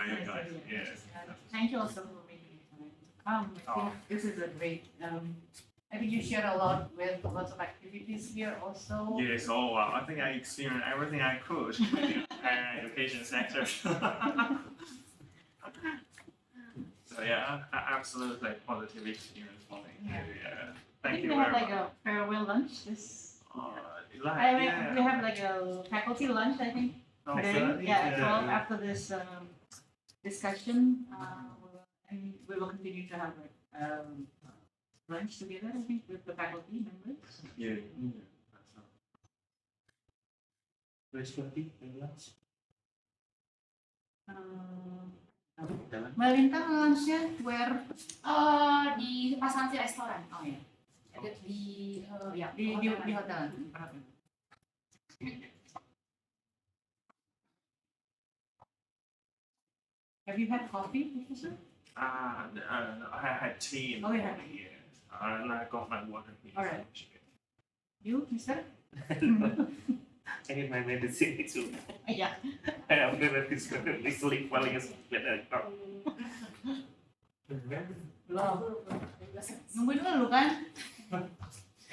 invite you guys. Yes. Thank you also for making time. I think this is a great. I think you share a lot with lots of activities here also. Yes. Oh wow. I think I experienced everything I could in the higher education sector. So yeah, absolutely positive experience for me. Yeah. Thank you we very have like much. a farewell lunch. This. Yeah. We have like a faculty lunch, I think. Oh, Today, certainly. at 12 after this discussion, and we will continue to have lunch together, I think, with the faculty members. Yeah. Mbak Lintang lunchnya where? Di Pasansi restoran. Oh ya. Di hotel. Have you had coffee, Professor? I had tea. Oh, you had tea. And I got my water. All right. You, Mister? I need my medicine too. Yeah. I'm gonna sleep while you talk. Belum. Nungguin dulu kan?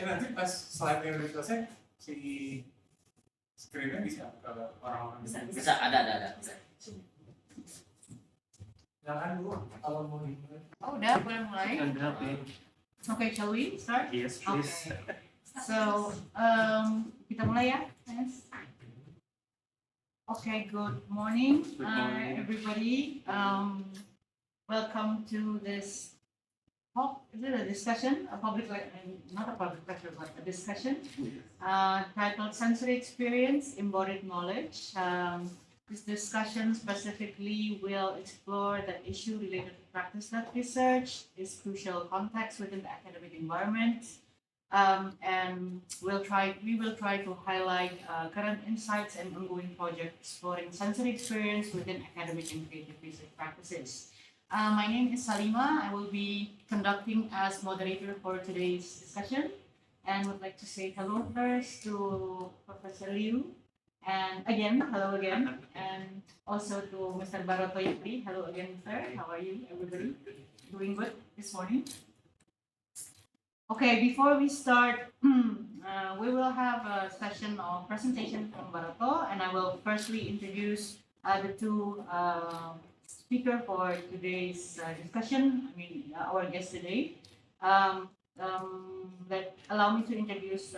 Nanti pas slide yang udah selesai, si screen-nya bisa ke orang-orang Bisa, ada. Bisa. Jangan dulu kalau mau dimulai. Oh, udah boleh mulai. Okay, shall we start? Yes, please. Okay. So, kita mulai ya, yes. Okay, good morning, everybody. Welcome to this talk. Is it a discussion? A public, not a public lecture, but a discussion titled "Sensory Experience, Embodied Knowledge." This discussion specifically will explore the issue related to practice-led research, its crucial context within the academic environment, and we will try to highlight current insights and ongoing projects exploring sensory experience within academic and creative research practices. My name is Salima. I will be conducting as moderator for today's discussion, and would like to say hello first to Professor Liu. And again, hello again, and also to Mr. Bharoto Yekti. Hello again, sir. How are you, everybody? Doing good this morning? Okay, before we start, we will have a session of presentation from Bharoto, and I will firstly introduce the two speakers for today's discussion. Our guest today. Allow me to introduce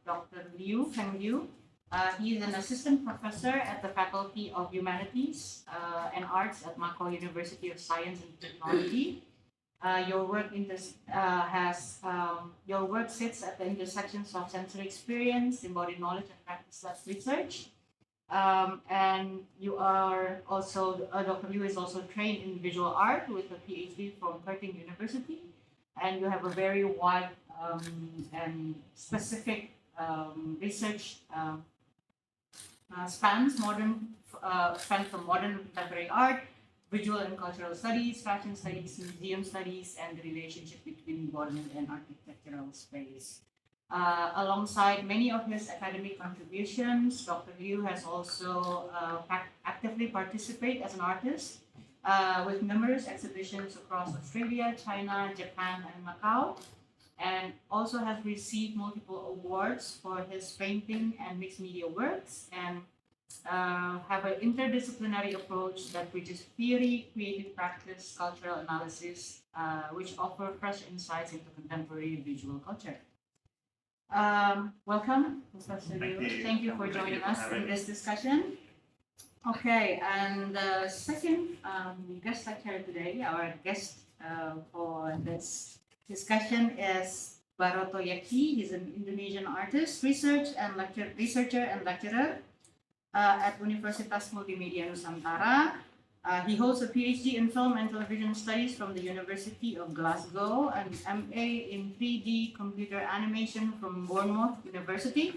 Dr. Peng Liu. He is an assistant professor at the Faculty of Humanities and Arts at Macau University of Science and Technology. Your work sits at the intersections of sensory experience, embodied knowledge, and practice-led research. And you are also Dr. Liu is also trained in visual art with a Ph.D. from Peng University, and you have a very wide and specific research. Spans from modern contemporary art, visual and cultural studies, fashion studies, museum studies, and the relationship between embodiment and architectural space. Alongside many of his academic contributions, Dr. Liu has also actively participated as an artist with numerous exhibitions across Australia, China, Japan, and Macau, and also has received multiple awards for his painting and mixed media works, and have an interdisciplinary approach that bridges theory, creative practice, cultural analysis, which offer fresh insights into contemporary visual culture. Welcome, Professor Liu. Thank you for joining us in this discussion. Okay, and the second guest lecturer today, our guest for this discussion is Bharoto Yekti. He's an Indonesian artist, researcher and lecturer at Universitas Multimedia Nusantara. He holds a Ph.D. in film and television studies from the University of Glasgow, and MA in 3D computer animation from Bournemouth University,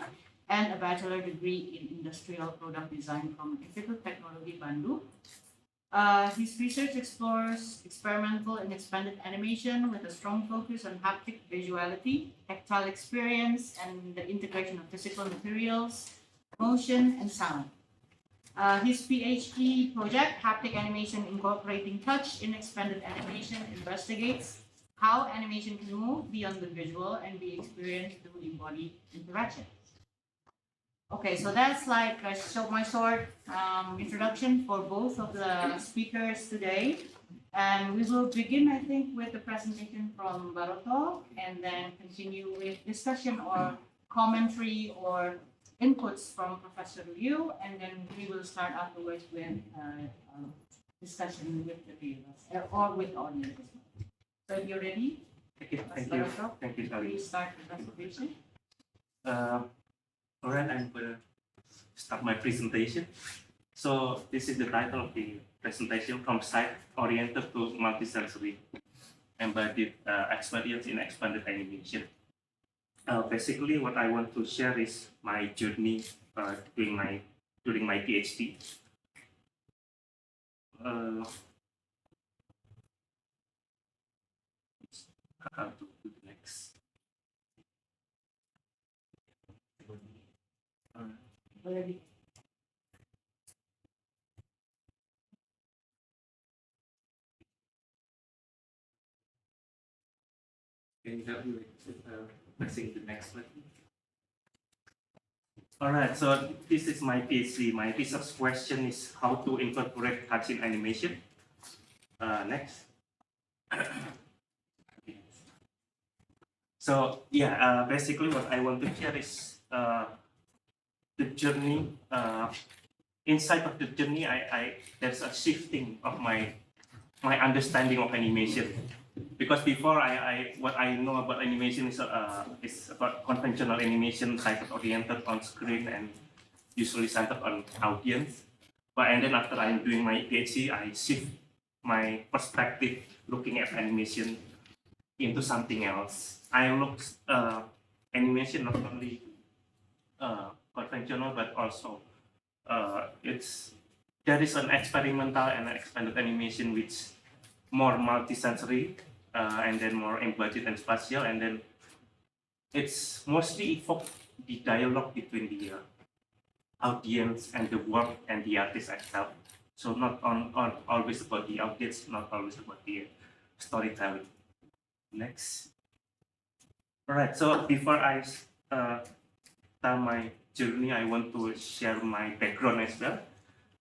and a bachelor degree in industrial product design from Institut Teknologi Bandung. His research explores experimental and expanded animation with a strong focus on haptic visuality, tactile experience, and the integration of physical materials, motion, and sound. His PhD project, Haptic Animation Incorporating Touch in Expanded Animation, investigates how animation can move beyond the visual and be experienced through embodied interaction. Okay, so that's like my short introduction for both of the speakers today. And we will begin, I think, with the presentation from Bharoto and then continue with discussion or commentary or inputs from Professor Liu, and then we will start afterwards with discussion with the three of us or with the audience. So if you're ready, Thank you. Bharoto, Thank you, Salima. please start the presentation. All right, I'm going to start my presentation. So this is the title of the presentation, From Site-Oriented to Multisensory Embodied Experience in Expanded Animation. Basically, what I want to share is my journey during my PhD. How to do the next? Already. Can you help me with pressing the next slide? All right, so this is my PhD. My research question is how to incorporate touch in animation. Next. So yeah, basically what I want to share is the journey. Inside of the journey, there's a shifting of my understanding of animation. Because before what I know about animation is about conventional animation, site-oriented on screen and usually centered on audience. And then after I'm doing my PhD, I shift my perspective looking at animation into something else. I look animation not only conventional but also there is an experimental and an expanded animation which more multisensory and then more embodied and spatial, and then it's mostly evoke the dialogue between the audience and the work and the artist itself. So not always about the audience, not always about the storytelling. Next. All right. So before I start my journey, I want to share my background as well.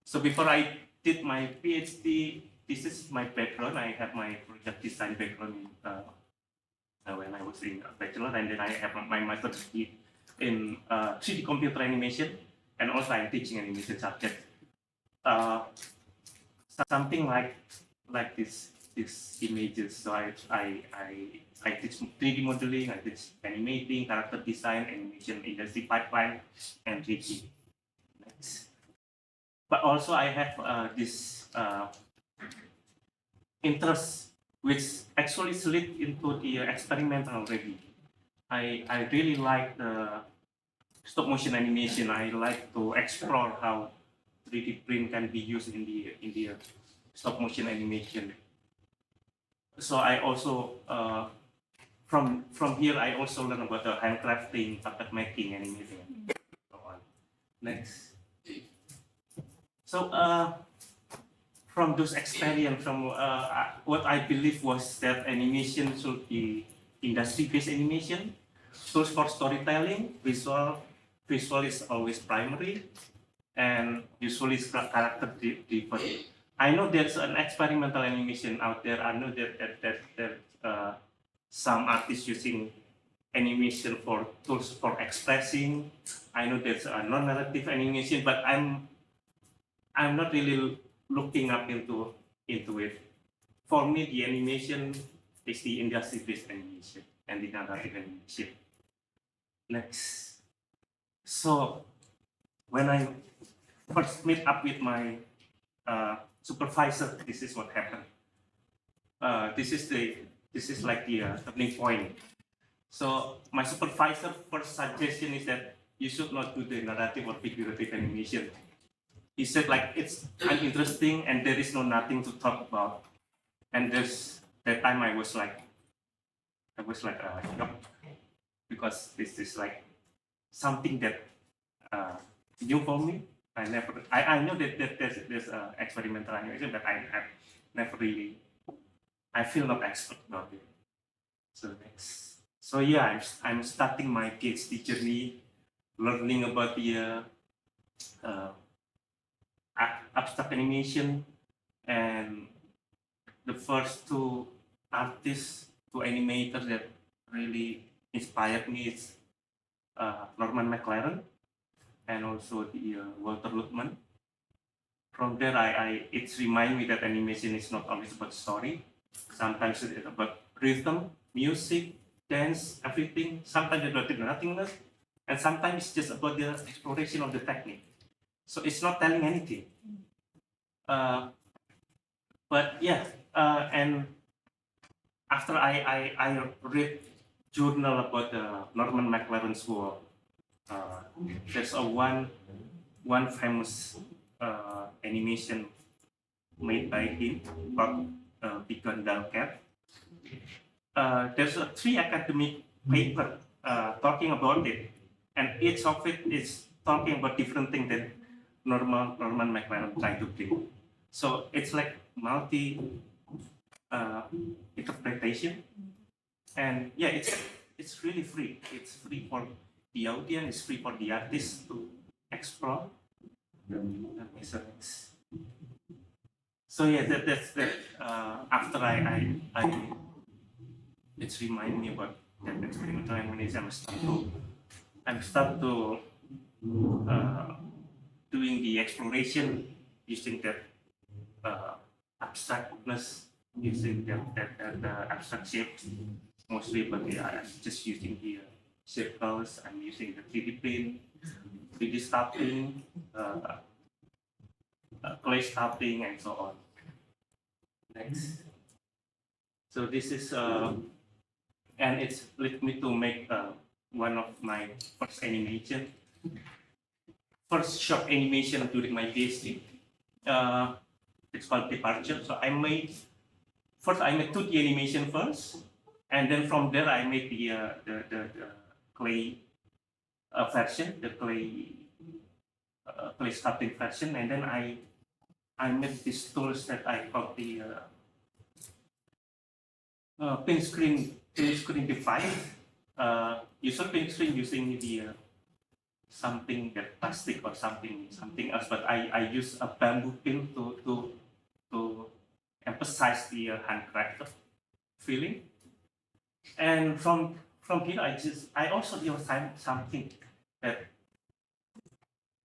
So before I did my PhD, this is my background. I have my project design background when I was in bachelor, and then I have my master's degree in 3D computer animation, and also I'm teaching animation subject. Something like these images. So I teach 3D modeling, I teach animating, character design, animation industry pipeline, and 3D. Next. But also I have this interest which actually slid into the experimental already. I really like the stop motion animation. I like to explore how 3D print can be used in the stop motion animation. So I also from here I also learn about the handcrafting, puppet making, animating, and so on. Next. So from those experience, from what I believe was that animation should be industry-based animation, tools for storytelling, visual is always primary, and usually is character driven. I know there's an experimental animation out there. I know that some artists using animation for tools for expressing. I know there's a non-narrative animation, but I'm not really looking up into it. For me, the animation is the industry-based animation and the narrative animation. Next. So when I first meet up with my supervisor, this is what happened. This is like the turning point. So my supervisor first suggestion is that you should not do the narrative or figurative animation. He said like it's uninteresting and there is nothing to talk about. And that time I was like shocked because this is like something that new for me. I know that there's experimental animation, but I never really, I feel not expert about it. So next, so yeah, I'm starting my PhD journey, learning about the abstract animation, and the first two artists, two animators that really inspired me is Norman McLaren and also the Walter Luttmann. From there, it's remind me that animation is not always about story. Sometimes it's about rhythm, music, dance, everything. Sometimes it's about the nothingness, and sometimes it's just about the exploration of the technique. So it's not telling anything. But yeah, and after I read journal about Norman McLaren's work, there's a one famous animation made by him called Beacon Cat. There's three academic paper talking about it, and each of it is talking about different things that Norman McLaren tried to bring. So it's like multi interpretation, and yeah, it's really free. It's free for the audience. It's free for the artist to explore. So yeah, that's that. After I it's remind me about that experimental animation. I'm start to doing the exploration using that abstractness, using that abstract shapes mostly, but yeah, I'm just using the circles. I'm using the 3D print, 3D stamping, clay stamping, and so on. Next. So this is and it's led me to make one of my first short animation during my PhD. It's called Departure. So I made 2D animation first, and then from there I made the clay version, the clay sculpting version, and then I made these tools that I call the pink screen device. Use a pink screen using the something that plastic or something else, but I use a bamboo pin to emphasize the handcrafted feeling. And from here, I also do something that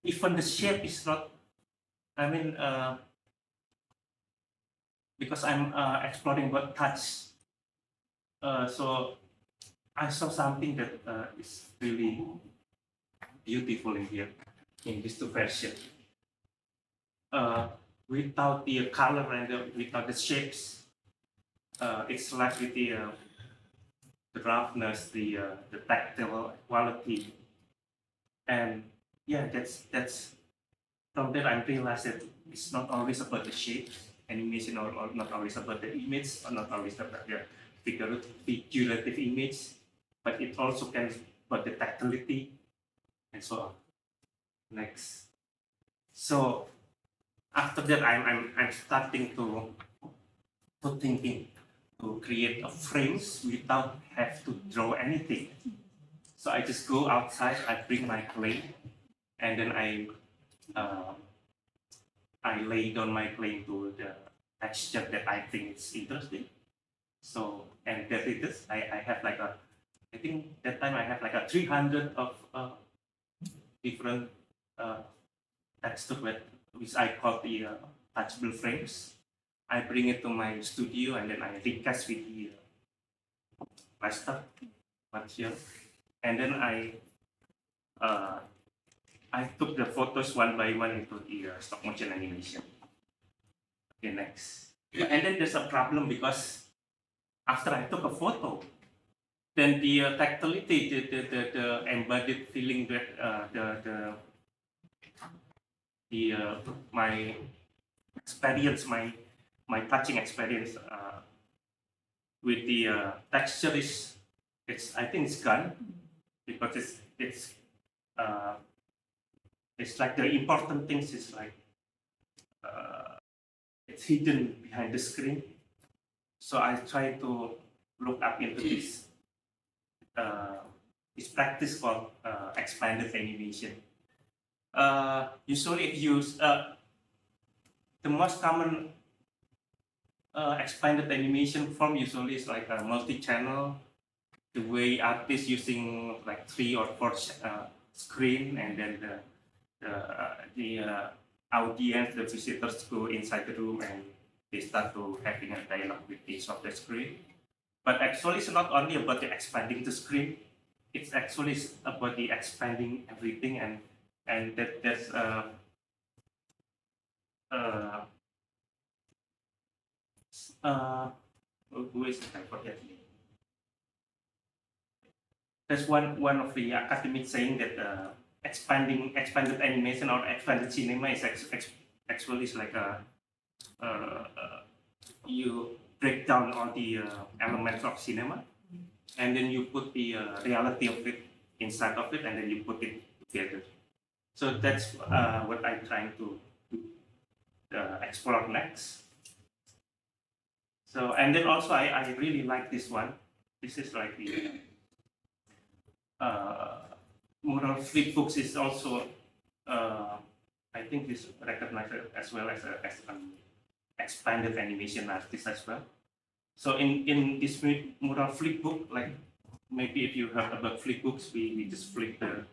even the shape is not. I mean, because I'm exploring what touch, so I saw something that is really beautiful in here in these two versions. Without the color and without the shapes, it's like with the roughness, the tactile quality, and yeah, that's from there I realized that it's not always about the shapes, animation, or not always about the image, or not always about the figurative image, but it also can about the tactility and so on. Next, so after that I'm starting to thinking to create a frames without have to draw anything. So I just go outside, I bring my clay, and then I lay down my clay to the texture that I think is interesting. So, and that it is, I have like I think that time I have like a 300 of different texture which I call the touchable frames. I bring it to my studio and then I recast with the plaster material, and then I took the photos one by one into the stop motion animation. Okay, next. And then there's a problem because after I took a photo, then the tactility, the embodied feeling that my experience, my touching experience with the texture I think it's gone because it's it's like the important things is like it's hidden behind the screen. So I try to look up into this practice called expanded animation. Usually, if you use the most common expanded animation form usually is like a multi-channel. The way artists using like 3 or 4 screen, and then the audience, the visitors go inside the room and they start to having a dialogue with each of the screen. But actually, it's not only about the expanding the screen. It's actually about the expanding everything, and that's who is I forget. That's one of the academics saying that expanded animation or expanded cinema is actually is like you break down all the elements of cinema, and then you put the reality of it inside of it, and then you put it together. So that's what I'm trying to explore next. So, and then also I really like this one. This is like the mural flipbooks is also I think is recognized as well as an expanded animation artist as well. So in this mural flipbook, like maybe if you heard about flipbooks, we just flip the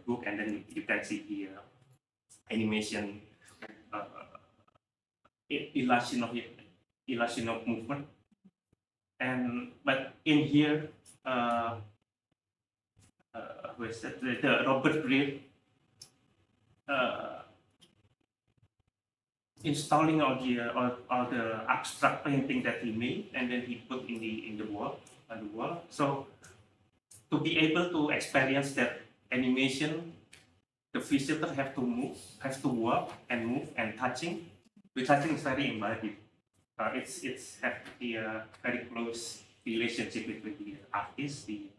book and then you can see the animation illusion of movement. And but in here, where's that? The Robert Greer installing all the abstract painting that he made, and then he put in the wall on the wall. So to be able to experience that animation, the visitor have to move, have to walk and move and touching. The touching is very embodied. It's have the very close relationship between the artist, the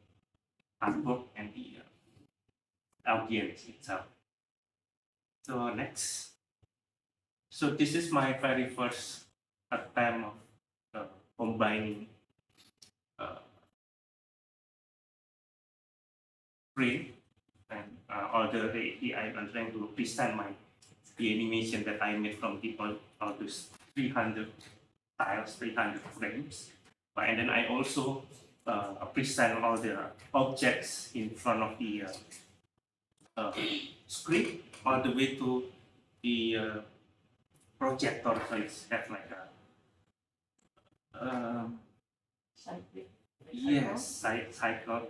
artwork, and the audience itself. So next. So this is my very first attempt of combining print and although I'm trying to present the animation that I made from all those 300 tiles, 300 frames. And then I also present all the objects in front of the screen all the way to the projector. So it's have like a yes, cycle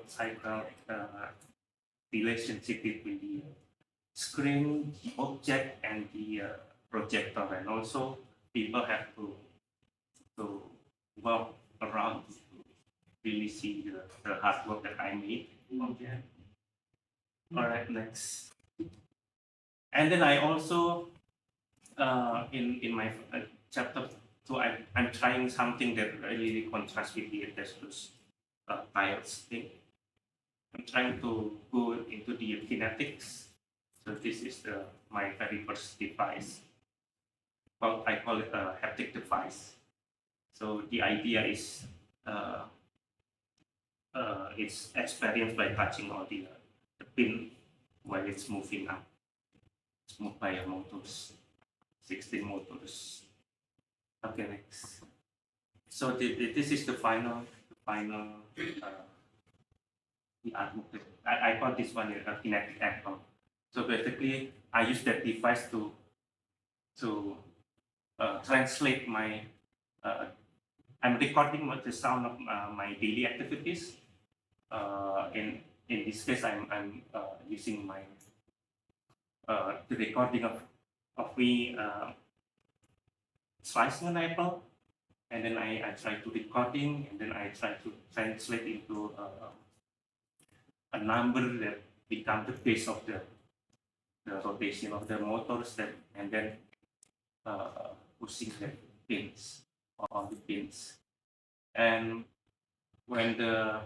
relationship between the screen, the object, and the projector, and also people have to walk around to really see the hard work that I made. Okay. All right, next. And then I also in my chapter 2, I'm trying something that really contrasts with the those tiles thing. I'm trying to go into the kinetics. So this is my very first device. Well, I call it a haptic device. So the idea is it's experienced by touching all the pin while it's moving up. It's moved by a motors, 16 motors. Okay, next. So this is the final the artwork. I call this one a kinetic echo. So basically, I use that device to translate my. I'm recording the sound of my daily activities. In this case, I'm using my the recording of me slicing an apple, and then I try to recording, and then I try to translate into a number that become the base of the rotation of the motors, that and then pushing the pins on the pins. And when the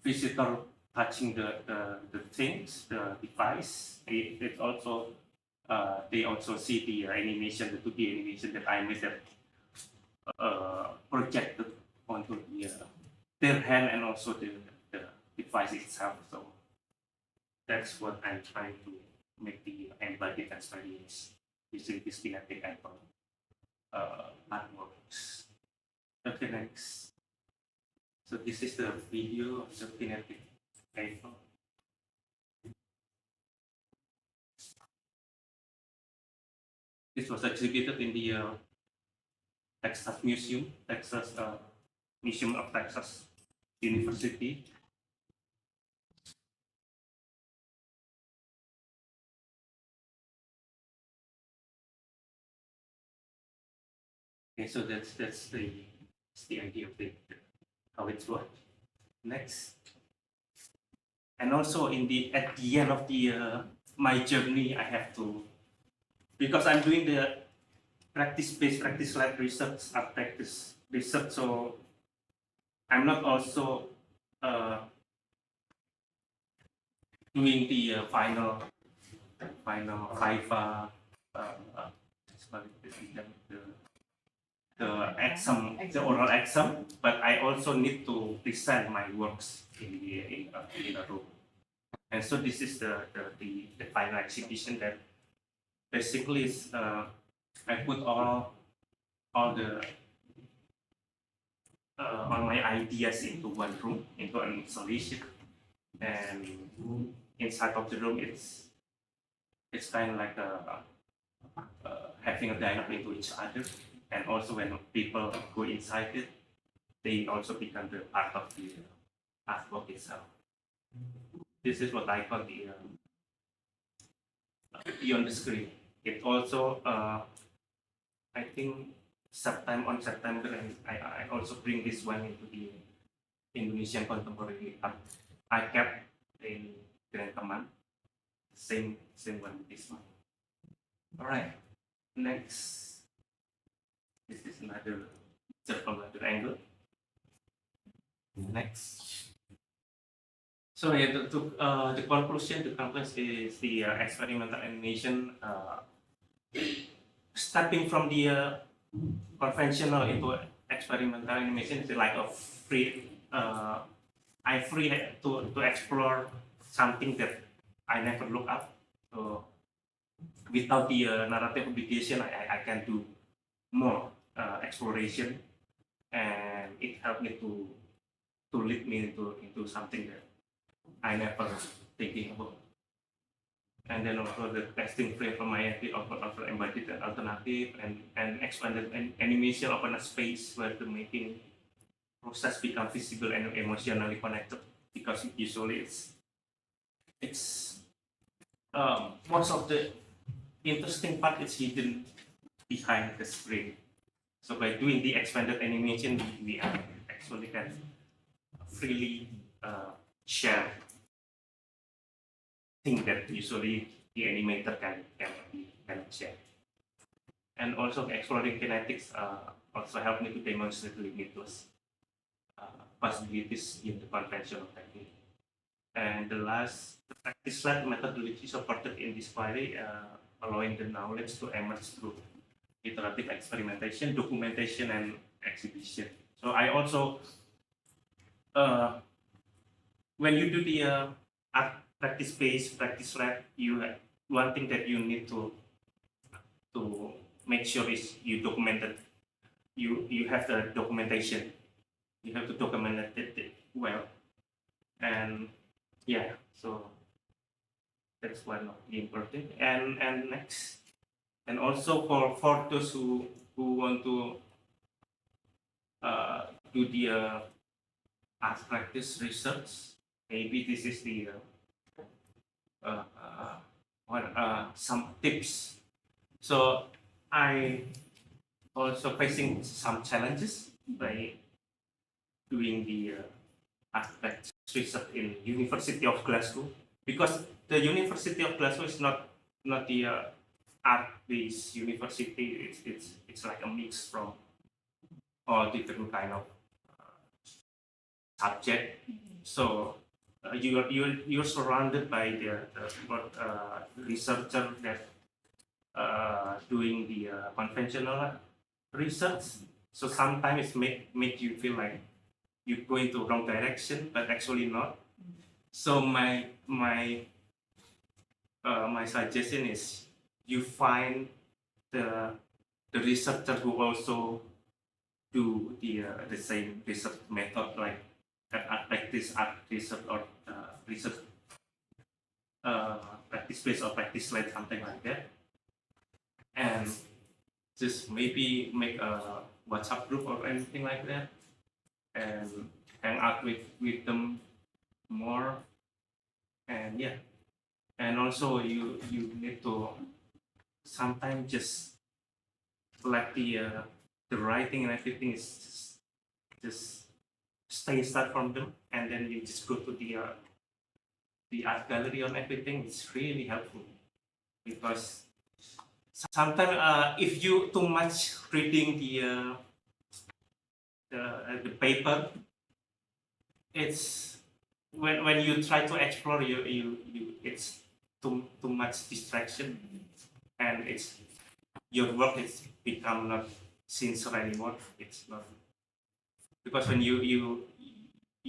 visitor touching the things, the device. It also they also see the animation, the 2D animation that I made that projected onto their hand and also the device itself. So that's what I'm trying to make the embodied experience using this kinetic apple artworks. Okay, next. So this is the video of the kinetic apple. This was exhibited in the Texas Museum, Museum of Texas University. Okay, so that's the idea of how it's worked. Next, and also at the end of the my journey, I have to, because I'm doing the practice-based, practice-led research, practice research. So I'm not also doing the final FIFA, the exam, the oral exam, but I also need to present my works in a room. And so this is the final exhibition that basically is I put all the all my ideas into one room, into an installation, and inside of the room it's kind of like having a dialogue into each other, and also when people go inside it, they also become the part of the artwork itself. This is what I call the beyond the screen. It also I think on September, and I also bring this one into the Indonesian contemporary art. I kept in Grand Taman, same one, this one. All right, next. This is another picture from another angle. Next. So yeah, the conclusion is the experimental animation stepping from the conventional into experimental animation is like a free. I free to explore something that I never look up. So without the narrative obligation, I can do more exploration, and it helped me to lead me into something that I never thinking about. And then also the testing frame from Yekti offer embodied alternative, and expanded animation open a space where the making process become visible and emotionally connected, because usually it's most of the interesting part is hidden behind the screen. So by doing the expanded animation, we actually can freely share things that usually the animator can share. And also exploring kinetics also helped me to demonstrate limitless possibilities in the conventional technique. And the last, the practice-led methodology supported in this query, allowing the knowledge to emerge through iterative experimentation, documentation, and exhibition. So I also, when you do the art practice-based, practice-led, one thing that you need to make sure is you documented. You have the documentation. You have to document it well, and yeah. So that's one of the important. And next, and also for those who want to do the art practice research, maybe this is the some tips. So I also facing some challenges by doing the aspect research in University of Glasgow, because the University of Glasgow is not the art-based university. It's like a mix from all different kind of subject. So you're surrounded by the researcher that doing the conventional research. So sometimes it make you feel like you go into wrong direction, but actually not. So my suggestion is you find the researcher who also do the same research method, like this art research or research practice based or practice led, something like that, and just maybe make a WhatsApp group or anything like that, and hang out with them more, and yeah, and also you need to sometimes just let the writing and everything is just start from them, and then you just go to the art gallery and everything. It's really helpful because sometimes if you too much reading the paper, it's when you try to explore, you it's too much distraction, and it's your work is become not sincere anymore. It's not because when you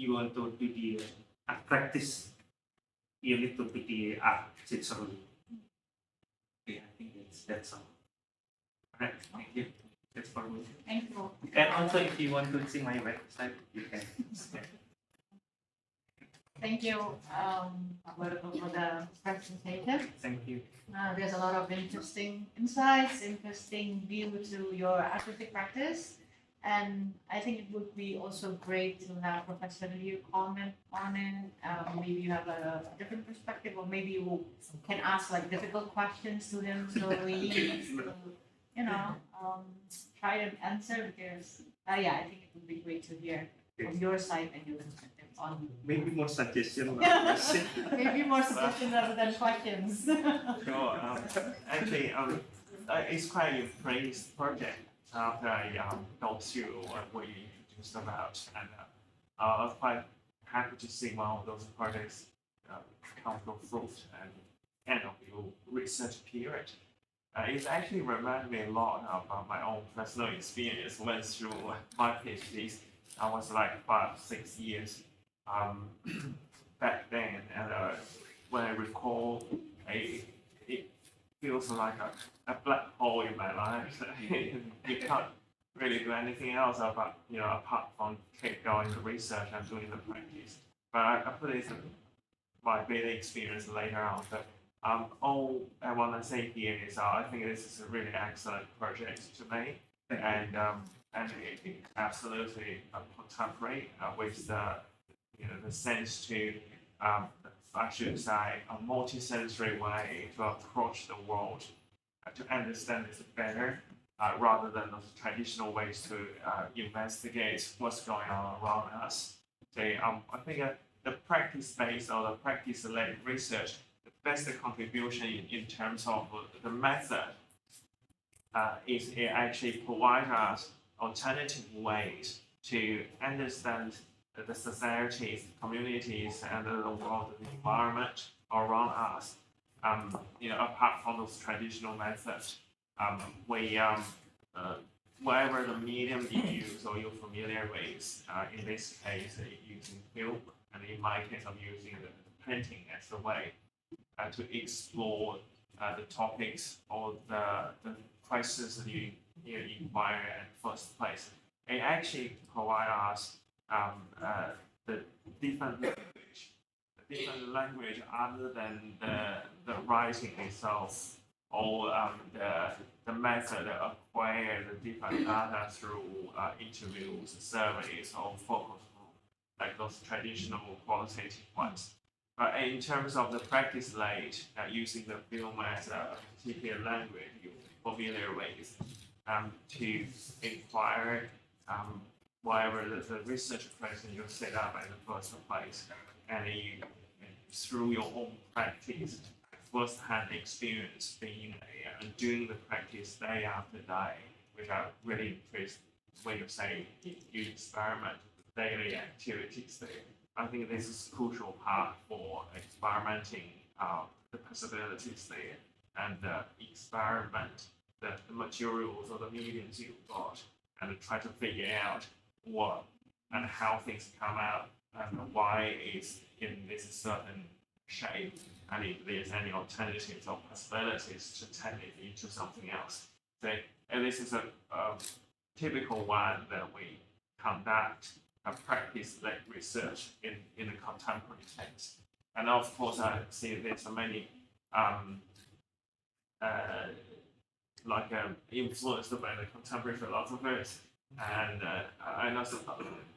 want to do the art practice, you need to do the art sincerely. Okay, I think that's all. All right, thank you. That's for me. Thank you. And also, if you want to see my website, you can. Thank you, Bharoto, for the presentation. Thank you. There's a lot of interesting insights, interesting view to your artistic practice. And I think it would be also great to have Professor Liu comment on it. Maybe you have a different perspective, or maybe you can ask like difficult questions to him, so he needs to, try and answer. Because yeah, I think it would be great to hear from your side and your perspective on. Maybe more suggestion. Maybe more suggestions rather than questions. Sure. Actually, it's quite a praised project after I go through what we introduced about, and I was quite happy to see one of those projects come to fruit and end of your research period. It actually reminded me a lot of my own personal experience. Went through my PhD. I was like 5-6 years back then, and when I recall, it feels like a black hole in my life. You can't really do anything else apart from keep going the research and doing the practice. But I put it in my daily experience later on. But all I want to say here is I think this is a really excellent project to me, and it absolutely contemporary with the sense to I should say a multi-sensory way to approach the world, to understand it better, rather than those traditional ways to investigate what's going on around us. So I think the practice-based or the practice-led research, the best contribution in terms of the method is it actually provides us alternative ways to understand the societies, communities, and the world, the environment around us. Apart from those traditional methods, whatever the medium you use or you're familiar with, in this case, using film, and in my case, I'm using the painting as the way to explore the topics or the questions that you inquire in the first place. It actually provides us the different language other than the writing itself, or the method to acquire the different data through interviews, surveys, or focus group, like those traditional qualitative ones. But in terms of the practice late, using the film as a particular language you're familiar with, to inquire whatever the research question you set up in the first place, and you, through your own practice, first-hand experience being and doing the practice day after day, which I really impressed when you say you experiment with daily activities there. I think this is a crucial part for experimenting the possibilities there and experiment the materials or the mediums you've got and try to figure out what and how things come out and why it's in this certain shape and if there's any alternatives or possibilities to turn it into something else. So, and this is a typical one that we conduct a practice-led research in a contemporary text. And of course, I see there's many influenced by the contemporary philosophers. And I know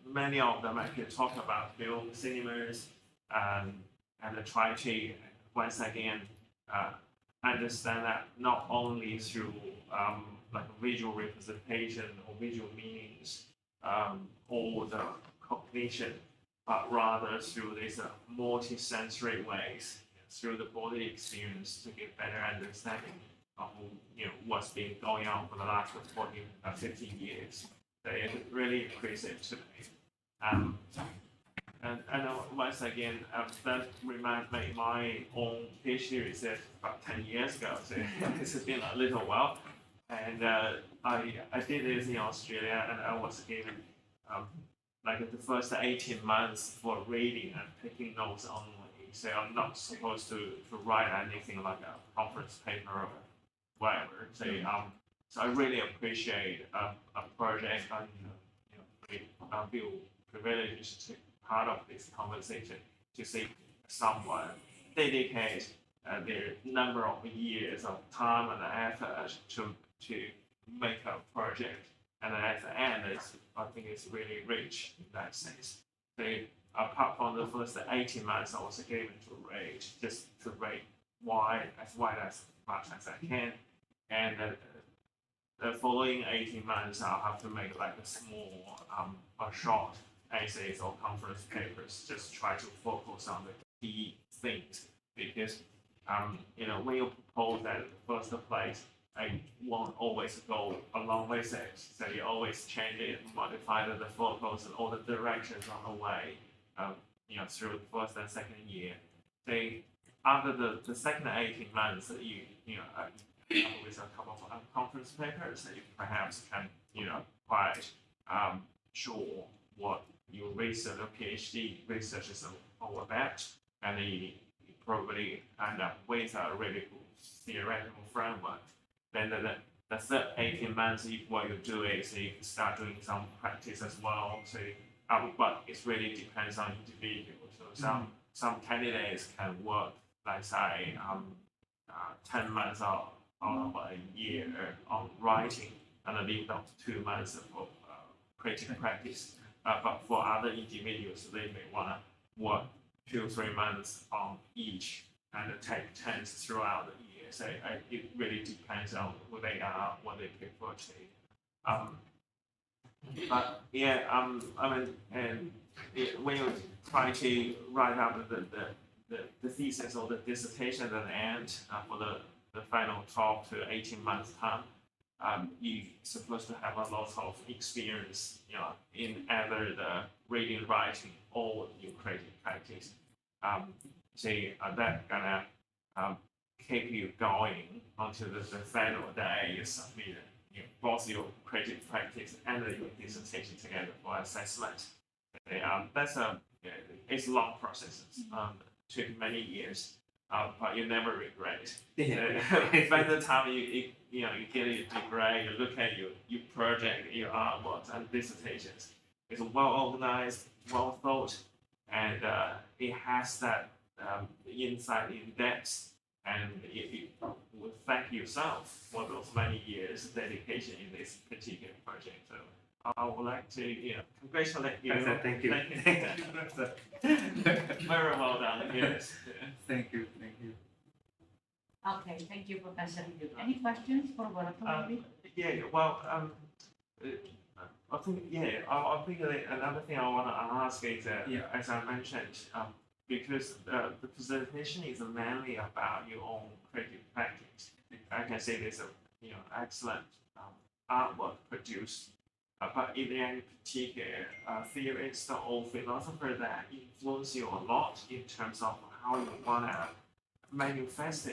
many of them actually talk about film, cinemas, and try to once again understand that not only through like visual representation or visual meanings or the cognition, but rather through these multi-sensory ways, through the body experience to get better understanding of what's been going on for the last 14, 15 years. So it's really appreciative to me. And once again, that reminds me my own PhD research about 10 years ago. So this has been a little while. And I did this in Australia, and I was given like the first 18 months for reading and taking notes only. So I'm not supposed to write anything like a conference paper or whatever. So so I really appreciate a project and feel privileged to be part of this conversation to see someone dedicate their number of years of time and effort to make a project, and at the end, I think it's really rich in that sense. So apart from the first 18 months, I was given to read, just to read as wide as much as I can, and the following 18 months, I'll have to make like a small, short essays or conference papers, just try to focus on the key things, because when you propose that in the first place, I won't always go along with it. So you always change it, modify the focus and all the directions on the way, through the first and second year. So after the second 18 months, you with a couple of conference papers, you perhaps can, quite sure what your research or PhD research is all about, and you probably end up with a really good theoretical framework. Then the third 18 months, what you do is you start doing some practice as well. So, but it really depends on individuals. So some candidates can work, like say, 10 months out of a year on writing, and leave up to 2 months for creative practice. But for other individuals, they may want to work 2 or 3 months on each and take turns throughout the year. So it really depends on who they are, what they prefer to. But yeah, when you try to write up the thesis or the dissertation at the end for the final 12 to 18 months time, you're supposed to have a lot of experience, in either the reading, writing, or your creative practice. So that gonna keep you going until the final day you submit both your creative practice and your dissertation together for assessment. It's long processes. Took many years, but you never regret. By the time you get your degree, you look at your project, your artwork and dissertations. It's well organized, well thought, and it has that insight in depth, and you will thank yourself for those many years dedication in this particular project. So I would like to congratulate you. Thank you. Very well done. Yes. Thank you. Okay, thank you, Professor. Any questions for Bharoto, maybe? Yeah. Well, I think another thing I want to ask is as I mentioned, because the presentation is mainly about your own creative practice. I can say there's a excellent artwork produced but is there any particular theorist or philosopher that influence you a lot in terms of how you want to manifest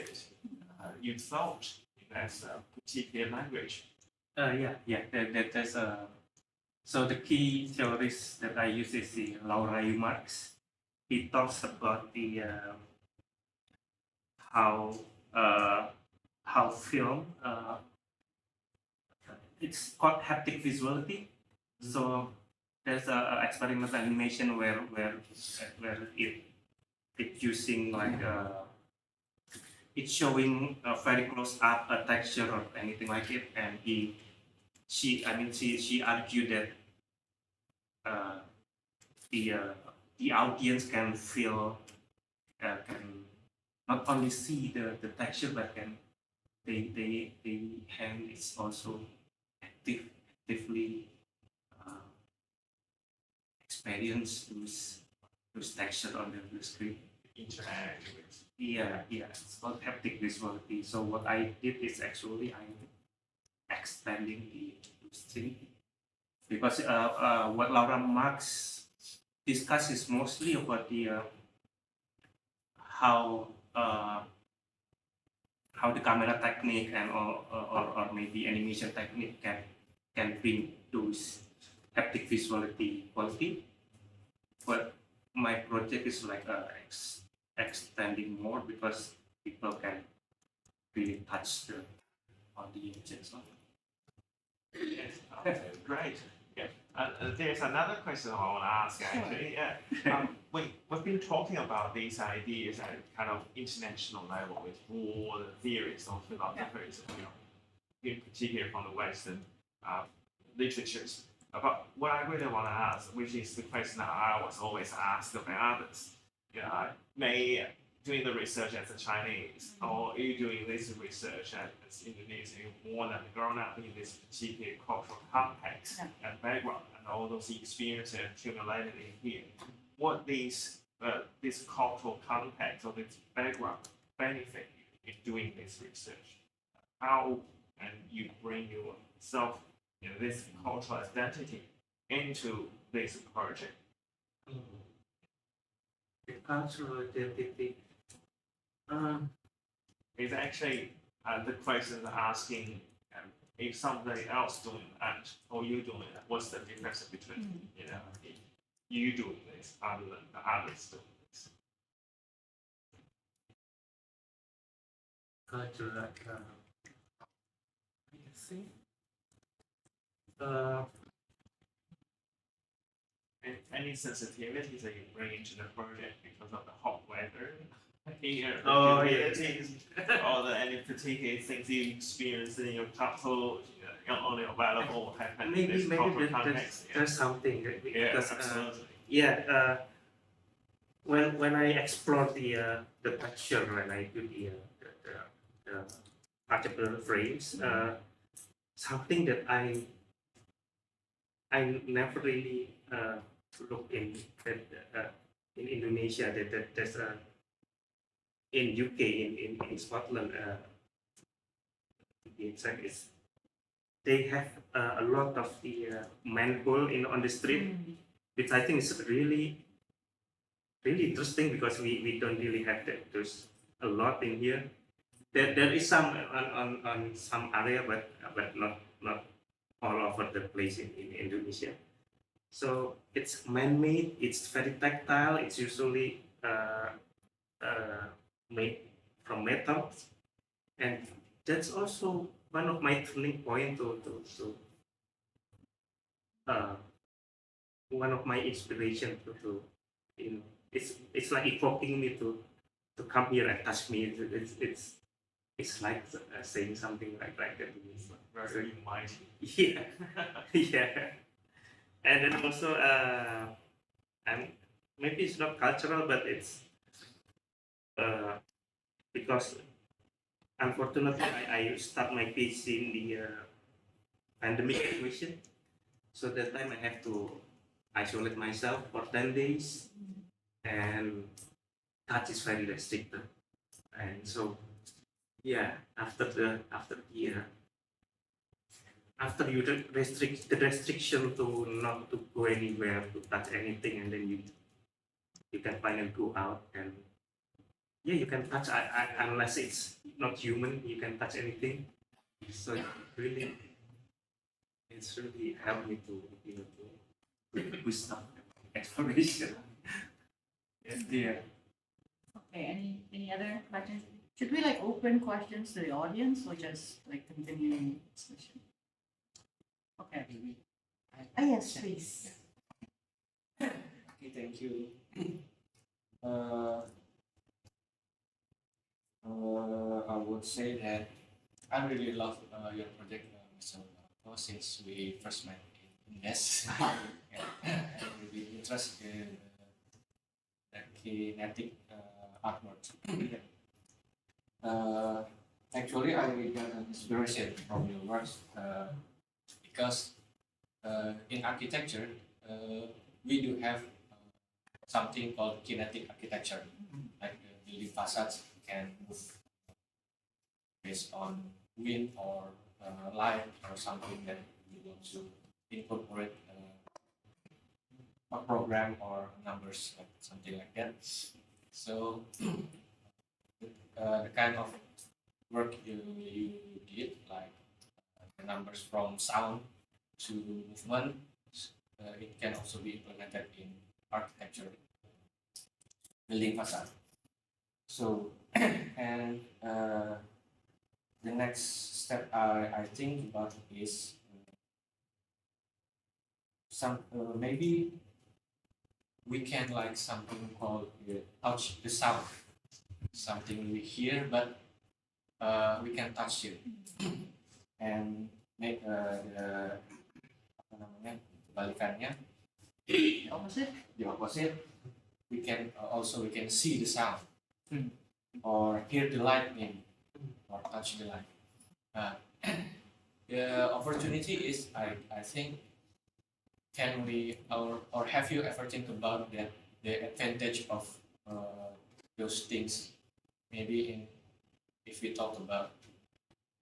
your thought in that particular language? There's a so the key theorist that I use is the Laura Marx. He talks about the how film it's called haptic visuality. So there's a experimental animation where it using like it's showing a very close up a texture or anything like it, and she argued that the audience can feel can not only see the texture but can they hand is also actively experience those texture on the screen. Interact with. Yeah, it's called haptic visuality. So what I did is actually I'm expanding the thing because what Laura Marx discusses mostly about the how the camera technique and or maybe animation technique can bring those haptic visuality quality. But my project is like extending more because people can really touch the audience. Yes, okay, great. Yeah. There's another question I want to ask actually. Yeah. We've been talking about these ideas at kind of international level with all the theories or philosophers, in particular from the Western literatures. But what I really want to ask, which is the question that I was always asked by others, doing the research as a Chinese, or are you doing this research as Indonesian, born and grown up in this particular cultural context and background, and all those experiences accumulated in here? What this cultural context or this background benefit you in doing this research? How can you bring yourself, this cultural identity into this project? The cultural identity. It's actually the question asking if somebody else doing that or you doing it, what's the difference between you doing this other than the others doing this? Cultural. I think. Any sensitivities that you bring into the project because of the hot weather here, Oh, humidity, or any particular things you experience in your childhood, only available happen in this cultural context? There's something that because absolutely. When I explore the texture when I do the particular frames, something that I never really look in Indonesia that there's in UK in Scotland the exact is they have a lot of the manhole on the street, which I think is really interesting because we don't really have that. There's a lot in here. There is some on some area, but not all over the place in Indonesia. So it's man-made. It's very tactile. It's usually made from metal, and that's also one of my turning point to one of my inspiration to it's like evoking me to come here and touch me. It's like saying something like that to me. Very mighty. Yeah, yeah. And then also, maybe it's not cultural, but it's because unfortunately I start my PhD in the pandemic situation. So that time I have to isolate myself for 10 days, and touch is very restricted. And so, yeah, after the after you restrict the restriction to not to go anywhere, to touch anything, and then you can finally go out, and yeah, you can touch unless it's not human, you can touch anything. So really, it's really helped me to to boost up exploration. Yeah. Okay, any other questions? Should we like open questions to the audience or just like continuing discussion? Okay. Ah, yes, please. Okay, thank you. I would say that I really love your project, Mr. Bharoto, since we first met in NES. I'm really interested in the kinetic artwork. Actually, I got an inspiration from your works because in architecture, we do have something called kinetic architecture, like the building facades can move based on wind or light or something that we want to incorporate a program or numbers, like something like that. So the kind of work you did, like the numbers from sound to movement, it can also be implemented in architecture, building facade. So, and the next step I think about is maybe we can like something called touch the sound, something we hear but we can touch it and make the apa namanya kebalikannya Opposite? the opposite. We can also we can see the sound or hear the lightning or touch the light. The opportunity is I think can we or have you ever think about that the advantage of those things, maybe in if we talk about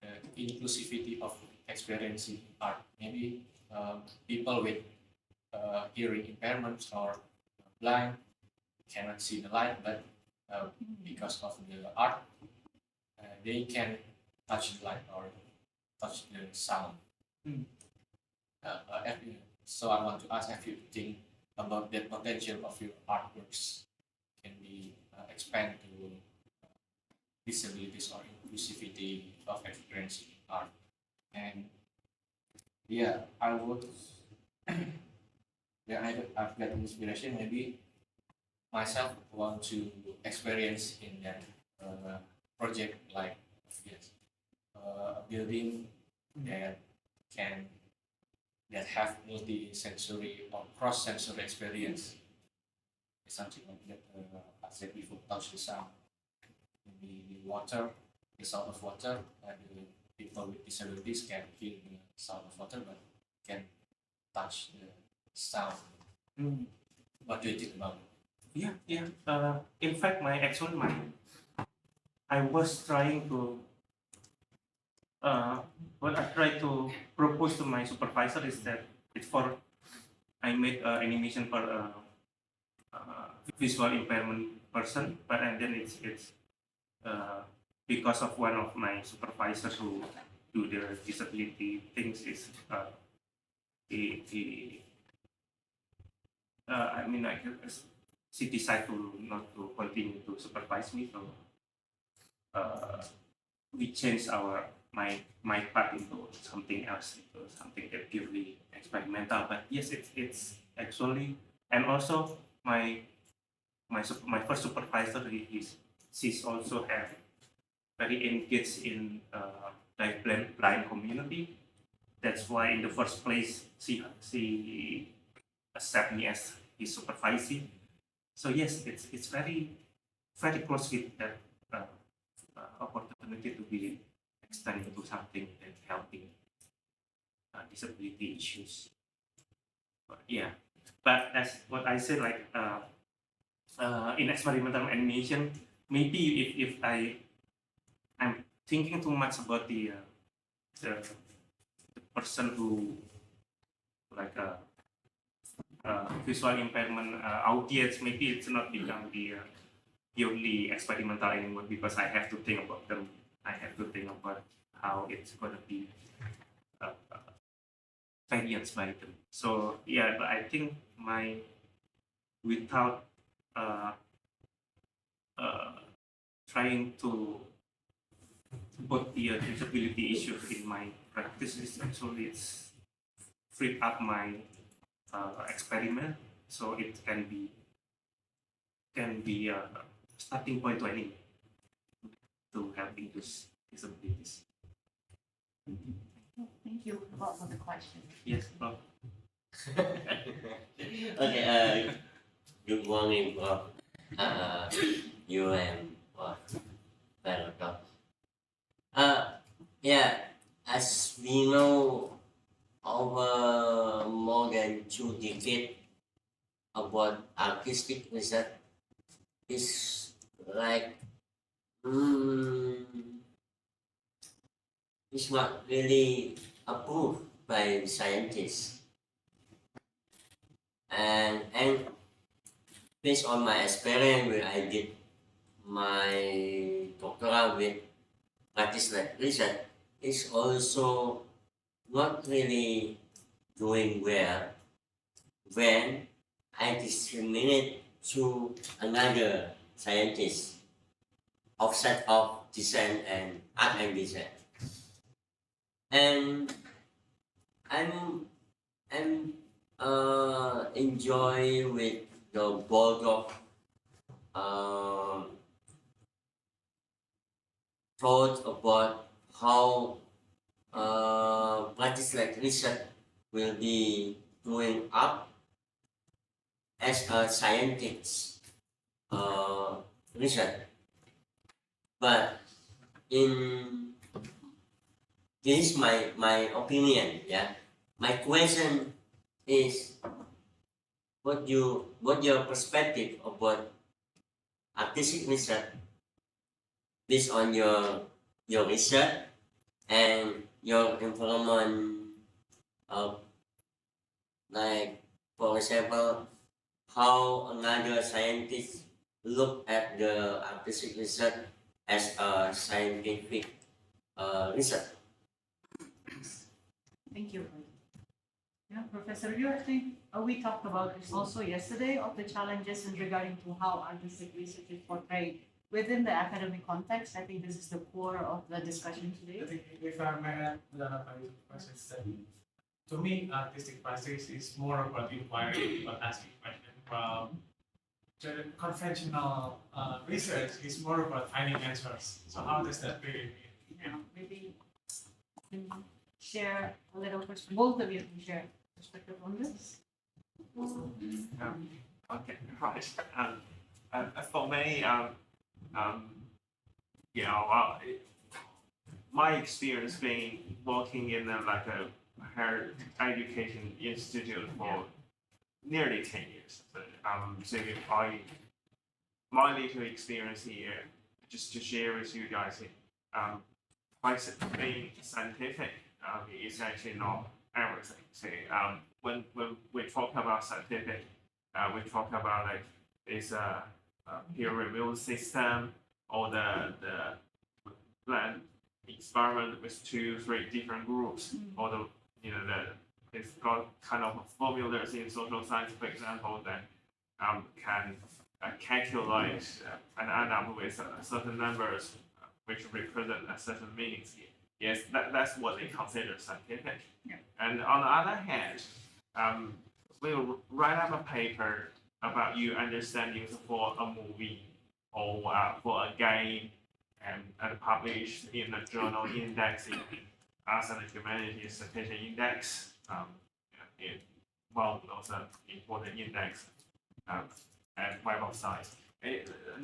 the inclusivity of experiencing art, maybe people with hearing impairments or blind cannot see the light, but because of the art, they can touch the light or touch the sound. So I want to ask if you think about the potential of your artworks can be expand to disabilities or inclusivity of experiencing art. And yeah, I would yeah, I've got inspiration. Maybe myself want to experience in that project, like yes, a building that can that have multi-sensory or cross-sensory experience. Something like that. I said before, touch the sound, maybe the water, the sound of water. The people with disabilities can hear the sound of water, but can touch the sound. What do you think about it? Yeah. In fact, I was trying to what I tried to propose to my supervisor is that I made animation for a visual impairment person, but and then it's because of one of my supervisors who do the disability things is I mean like she decided to not to continue to supervise me, so we changed my part into something else, into something that purely experimental. But yes, it's actually, and also my first supervisor, she's also have very engaged in like blind community. That's why in the first place she accept me as his supervisor. So yes, it's very close with that opportunity to be extended to something that helping disability issues. But yeah, but as what I said, like in experimental animation, maybe if I'm thinking too much about the person who like a visual impairment audience, maybe it's not become the purely experimental anymore because I have to think about them. I have to think about how it's gonna be experienced by them. So yeah, but I think without trying to put the disability issues in my practice is actually it's freed up my experiment, so it can be a starting point to any to helping those disabilities. Thank you for the question. Yes, Prof. Okay, good morning, Prof. You and Bharoto. Yeah, as we know, over more than 2 decades about artistic research is like it's not really approved by scientists. And based on my experience where I did my doctoral with artistic research, is also not really doing well when I discriminate to another scientist offset of design and art and design. And I'm enjoy with the board of thought about how practice like research will be going up as a scientist research. But in this is my opinion, yeah. My question is what your perspective about artistic research based on your research and your environment, like for example, how another scientist look at the artistic research as a scientific research. Thank you. Yeah, Professor Liu, I think we talked about this also yesterday of the challenges in regarding to how artistic research is portrayed within the academic context. I think this is the core of the discussion I today. think if I may add another question, to me, artistic practice is more about inquiry, about asking questions. While the conventional research is more about finding answers. So how does that fit? Yeah, maybe you can share a little perspective. Both of you can share perspective on this. Okay, right. For me, my experience being working in like a higher education institute for nearly 10 years. So my little experience here, just to share with you guys, being scientific is actually not everything. So when we talk about scientific, we talk about like this peer review system or the plan experiment with 2-3 different groups, or it's got kind of formulas in social science, for example, that can calculate and end up with certain numbers which represent a certain meanings here. Yes, that's what they consider scientific. Yeah. And on the other hand, we'll write up a paper about your understandings for a movie or for a game, and published in a journal indexing Arts and Humanities Citation Index, in one of those important index at Web of Science.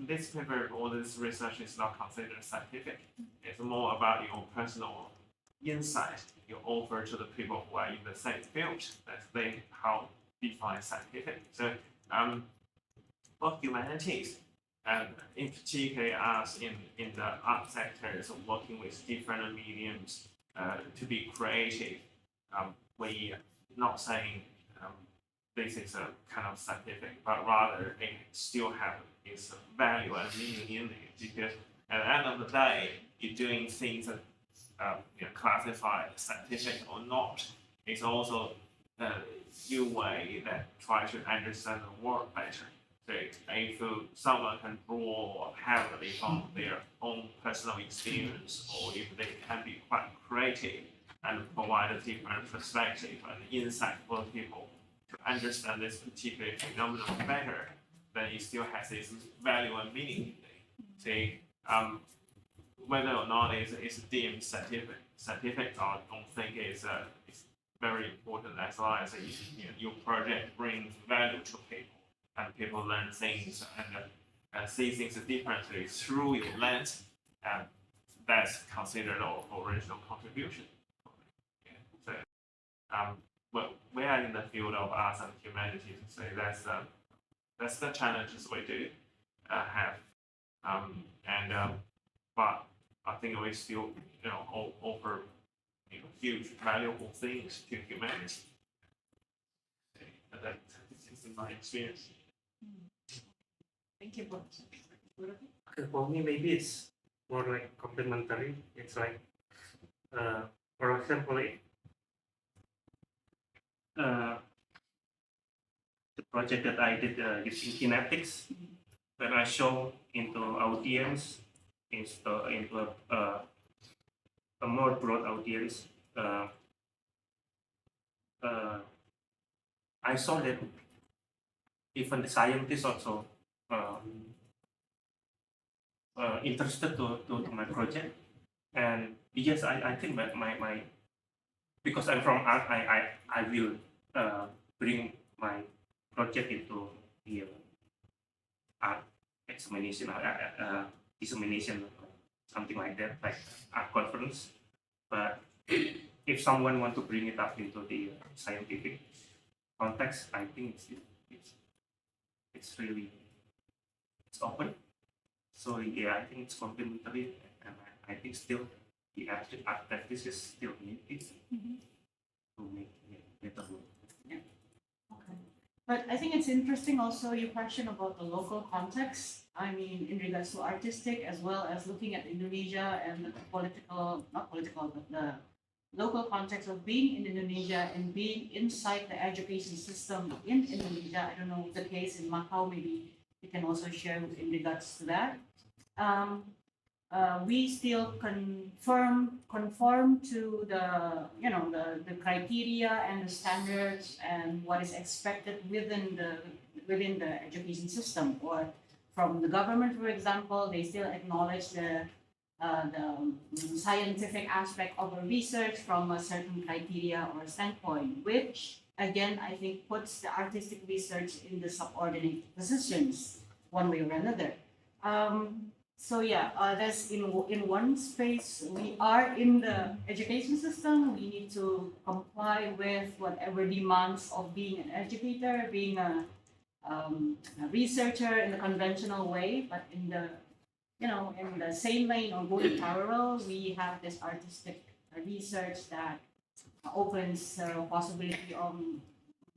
This paper or this research is not considered scientific. It's more about your personal insight you offer to the people who are in the same field. That's how define scientific. So for humanities, and in particular us in the art sector, is working with different mediums to be creative we not saying this is a kind of scientific, but rather it still have its value and meaning in it, because at the end of the day, you're doing things that classified scientific or not. It's also a new way that try to understand the world better. So if someone can draw heavily from their own personal experience, or if they can be quite creative and provide a different perspective and insight for people to understand this particular phenomenon better, then it still has its value and meaning. See, whether or not it's deemed scientific, I don't think it's very important, as long as your project brings value to people and people learn things and see things differently through your lens, and that's considered our original contribution. So, well, we are in the field of arts and humanities, so that's the challenges we do have, but I think we still offer huge valuable things to humanity. That is in my experience. Thank you, Prof. Okay, for me, maybe it's more like complementary. It's like, for example, the project that I did using kinetics, when I show into audience, into a more broad audience, I saw that even the scientists also interested to my project. And yes, I think that my because I'm from art, I will bring my project into the art examination, dissemination, something like that, like art conference. But if someone want to bring it up into the scientific context, I think it's really open. So yeah, I think it's complementary, and I think still the art practice is still needed to make it better. Yeah. Okay. But I think it's interesting also your question about the local context. I mean, in regards to artistic, as well as looking at Indonesia and the not political, but the local context of being in Indonesia and being inside the education system in Indonesia. I don't know the case in Macau, maybe you can also share in regards to that. We still conform to the criteria and the standards and what is expected within the education system, or from the government, for example. They still acknowledge the scientific aspect of a research from a certain criteria or standpoint, which again I think puts the artistic research in the subordinate positions one way or another. So yeah, that's in one space. We are in the education system. We need to comply with whatever demands of being an educator, being a researcher in the conventional way. But in the same lane or going parallel, we have this artistic research that opens possibility of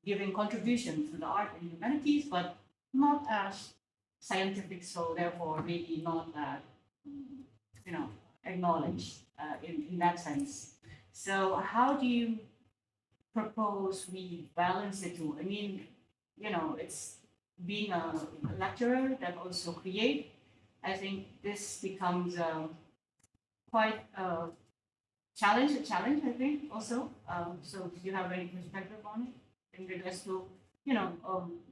giving contributions to the art and humanities, but not as scientific, so therefore maybe not that acknowledged in that sense. So how do you propose we balance the two? I mean, it's being a lecturer that also create. I think this becomes quite a challenge. I think also. So do you have any perspective on it in regards to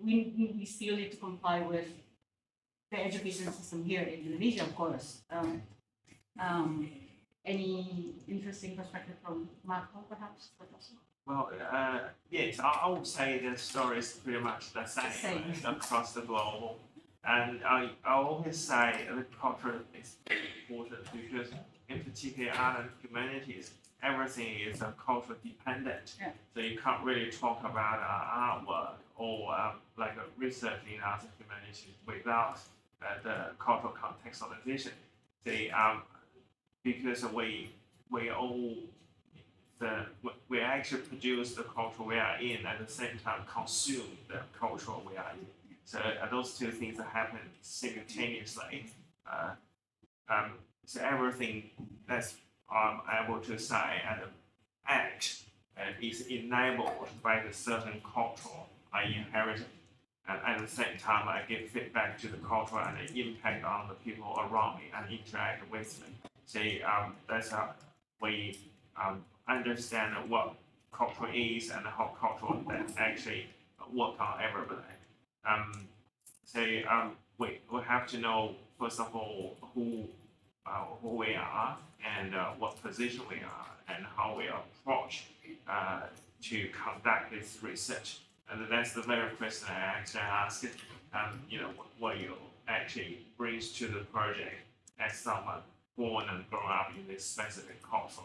we still need to comply with the education system here in Indonesia, of course. Any interesting perspective from Marco, perhaps? Well, yes, I would say the story is pretty much the same across the globe. And I always say the culture is very important, because in particular art and humanities, everything is culture dependent. Yeah. So you can't really talk about artwork or like research in art and humanities without the cultural contextualization. Because we all we actually produce the culture we are in, at the same time consume the culture we are in. So those two things happen simultaneously. So everything that's able to say and act is enabled by the certain culture I inherited. And at the same time, I give feedback to the culture and the impact on the people around me and interact with them. So that's how we understand what culture is and how culture that actually work on everybody. We have to know first of all who we are and what position we are and how we approach to conduct this research. And that's the very question I actually asked. What you actually brings to the project as someone born and grown up in this specific culture.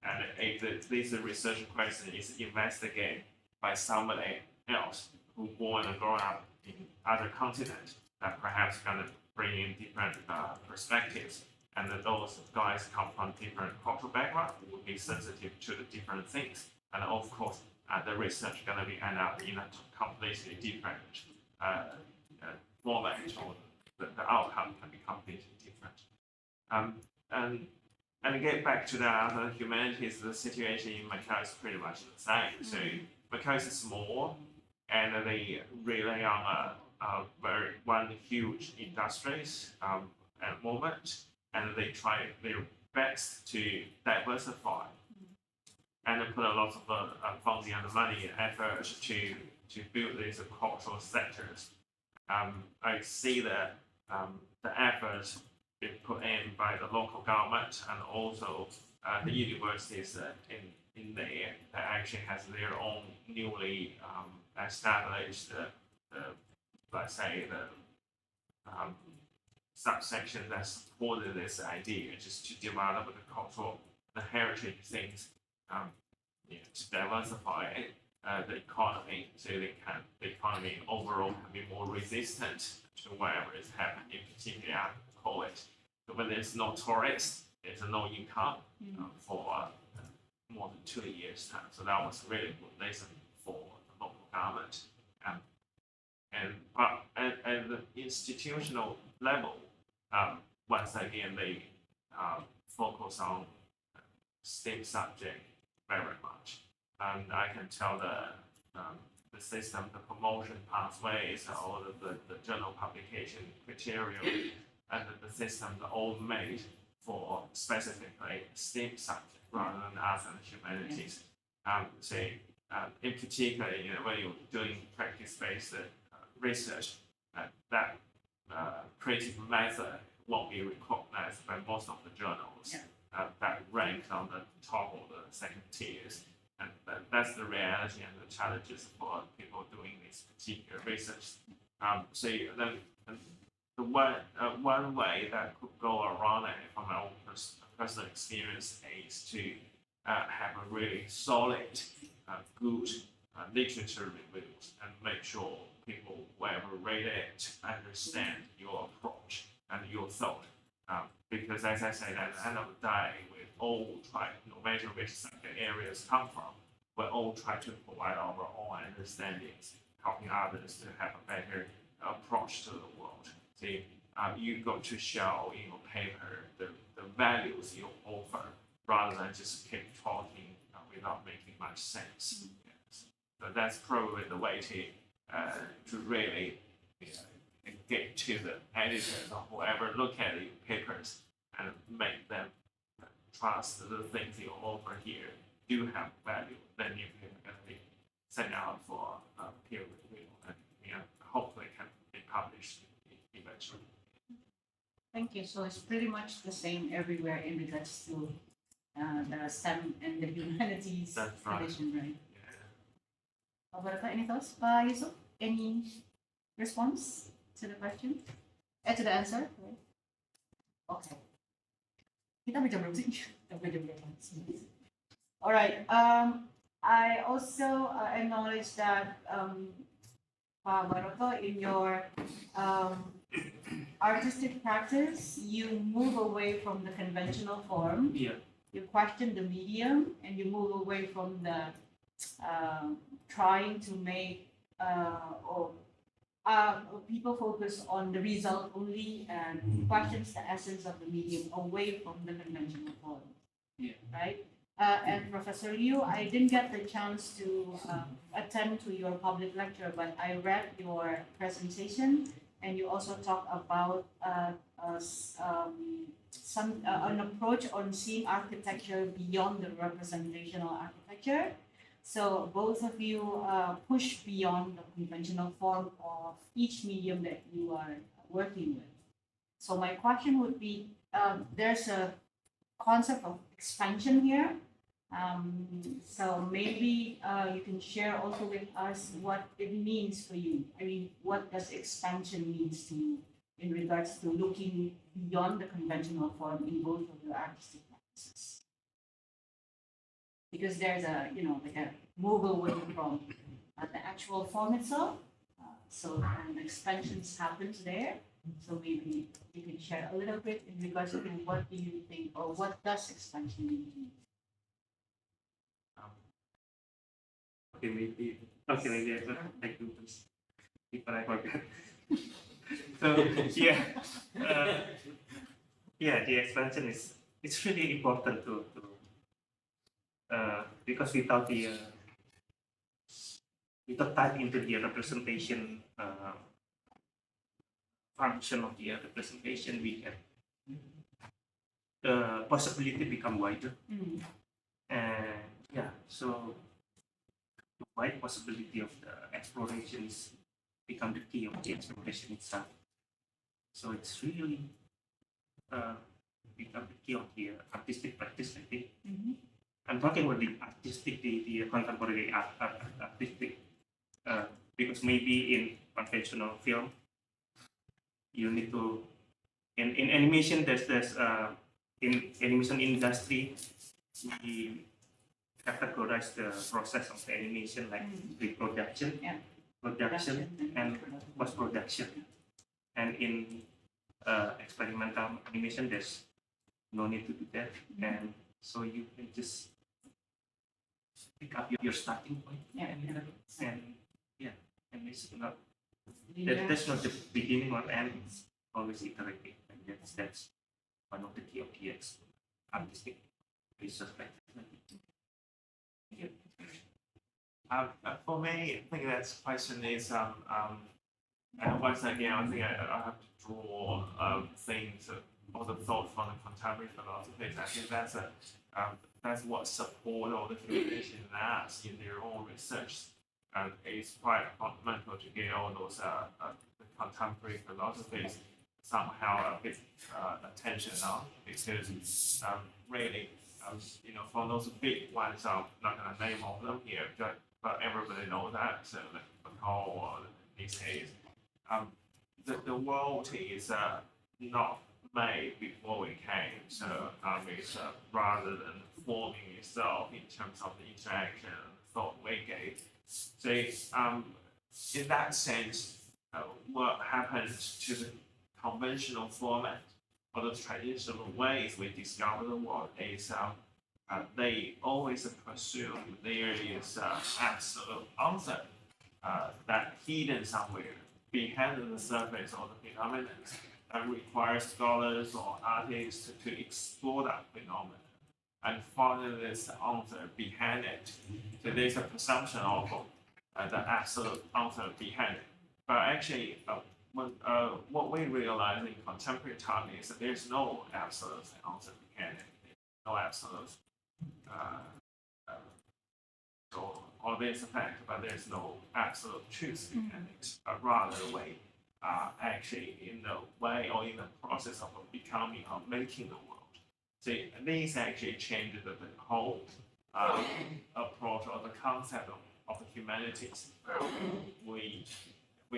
And if this research question is investigated by somebody else who born and grown up in other continents, that perhaps gonna bring in different perspectives. And those guys come from different cultural background, will be sensitive to the different things. And of course, the research gonna be end up in a completely different format, or the outcome can be completely different. And get back to the other humanities, the situation in Macau is pretty much the same. So Macau is small, and they rely on very one huge industries at the moment, and they try their best to diversify and put a lot of funding and money and effort to build these cultural sectors. I see that the effort being put in by the local government and also the universities in there that actually has their own newly established, let's say, the subsection that supported this idea, just to develop the cultural, the heritage things, to diversify the economy, so the economy overall can be more resistant to whatever is happening, particularly after COVID. So when there's no tourists, there's no income for more than 2 years' time. So that was really good lesson for the local government. But at the institutional level, once again, they focus on STEM subject very much. And I can tell the system, the promotion pathways, all of the journal publication criteria, and the systems are all made for specifically STEM subject rather than arts and humanities. In particular, when you're doing practice-based research, that creative method won't be recognized by most of the journals that rank on the top of the second tiers. And that's the reality and the challenges for people doing this particular research. The one way that could go around it from my own personal experience is to have a really solid, good literature reviews and make sure people, whoever read it, understand your approach and your thought. Because as I said, at the end of the day, we all try, no matter which subject areas come from, we all try to provide our own understandings, helping others to have a better approach to the world. So you've got to show in your paper the values you offer, rather than just keep talking without making much sense. Yes. So that's probably the way to really get to the editors or whoever look at your papers and make them trust the things you offer here do have value. Then your paper can be sent out for peer review and hopefully can be published eventually. Thank you. So it's pretty much the same everywhere in regards to the STEM and the humanities division, right? Yeah. Bharoto, any thoughts? Yusuf, any response to the question? To the answer? Okay. Kita macam all right. I also acknowledge that Bharoto, in your artistic practice, you move away from the conventional form you question the medium and you move away from the trying to make or people focus on the result only and questions the essence of the medium away from the conventional form. Yeah. Right? And Professor Liu, I didn't get the chance to attend to your public lecture, but I read your presentation, and you also talk about an approach on seeing architecture beyond the representational architecture. So both of you push beyond the conventional form of each medium that you are working with. So my question would be, there's a concept of expansion here. So maybe you can share also with us what it means for you. I mean, what does expansion means to you in regards to looking beyond the conventional form in both of your artistic practices? Because there's a, like a move away from the actual form itself. So an expansions happens there. So maybe you can share a little bit in regards to what do you think or what does expansion mean to you? Maybe I do this if I forget. So the expansion is it's really important to because without type into the representation function of the representation, we can the possibility become wider. And so the wide possibility of the explorations become the key of the exploration itself. So it's really become the key of the artistic practice, I think. I'm talking about the artistic, the contemporary artistic, because maybe in conventional film, you need to, in animation, there's in animation industry, we categorize the process of the animation like pre-production, production, and post-production. And in experimental animation, there's no need to do that. And so you can just pick up your starting point. And it's not, that's not the beginning or end, it's always iterative. And that's one of the key of the artistic research practice. For me, I think that question is, and once again, I think I have to draw things, all the thoughts from the contemporary philosophers. I think that's what support all the theoreticians in us in their own research. And it's quite fundamental to get all those the contemporary philosophers somehow a bit attention now, because really, for those big ones, I'm not going to name all of them here, but everybody knows that. So like Macau or these days, the world is not made before we came. So it's rather than forming itself in terms of the interaction and thought we gave. So in that sense, what happens to the conventional format or the traditional ways we discover the world is they always presume there is absolute answer that hidden somewhere behind the surface of the phenomenon that requires scholars or artists to explore that phenomenon and find this answer behind it. So there's a presumption of the absolute answer behind it. But actually, what we realize in contemporary time is that there's no absolute answer behind it. No absolute. Or there's a fact, but there's no absolute truth behind it. But rather, we are actually in the way or in the process of becoming or making the world. So these actually change the whole approach or the concept of the humanities. We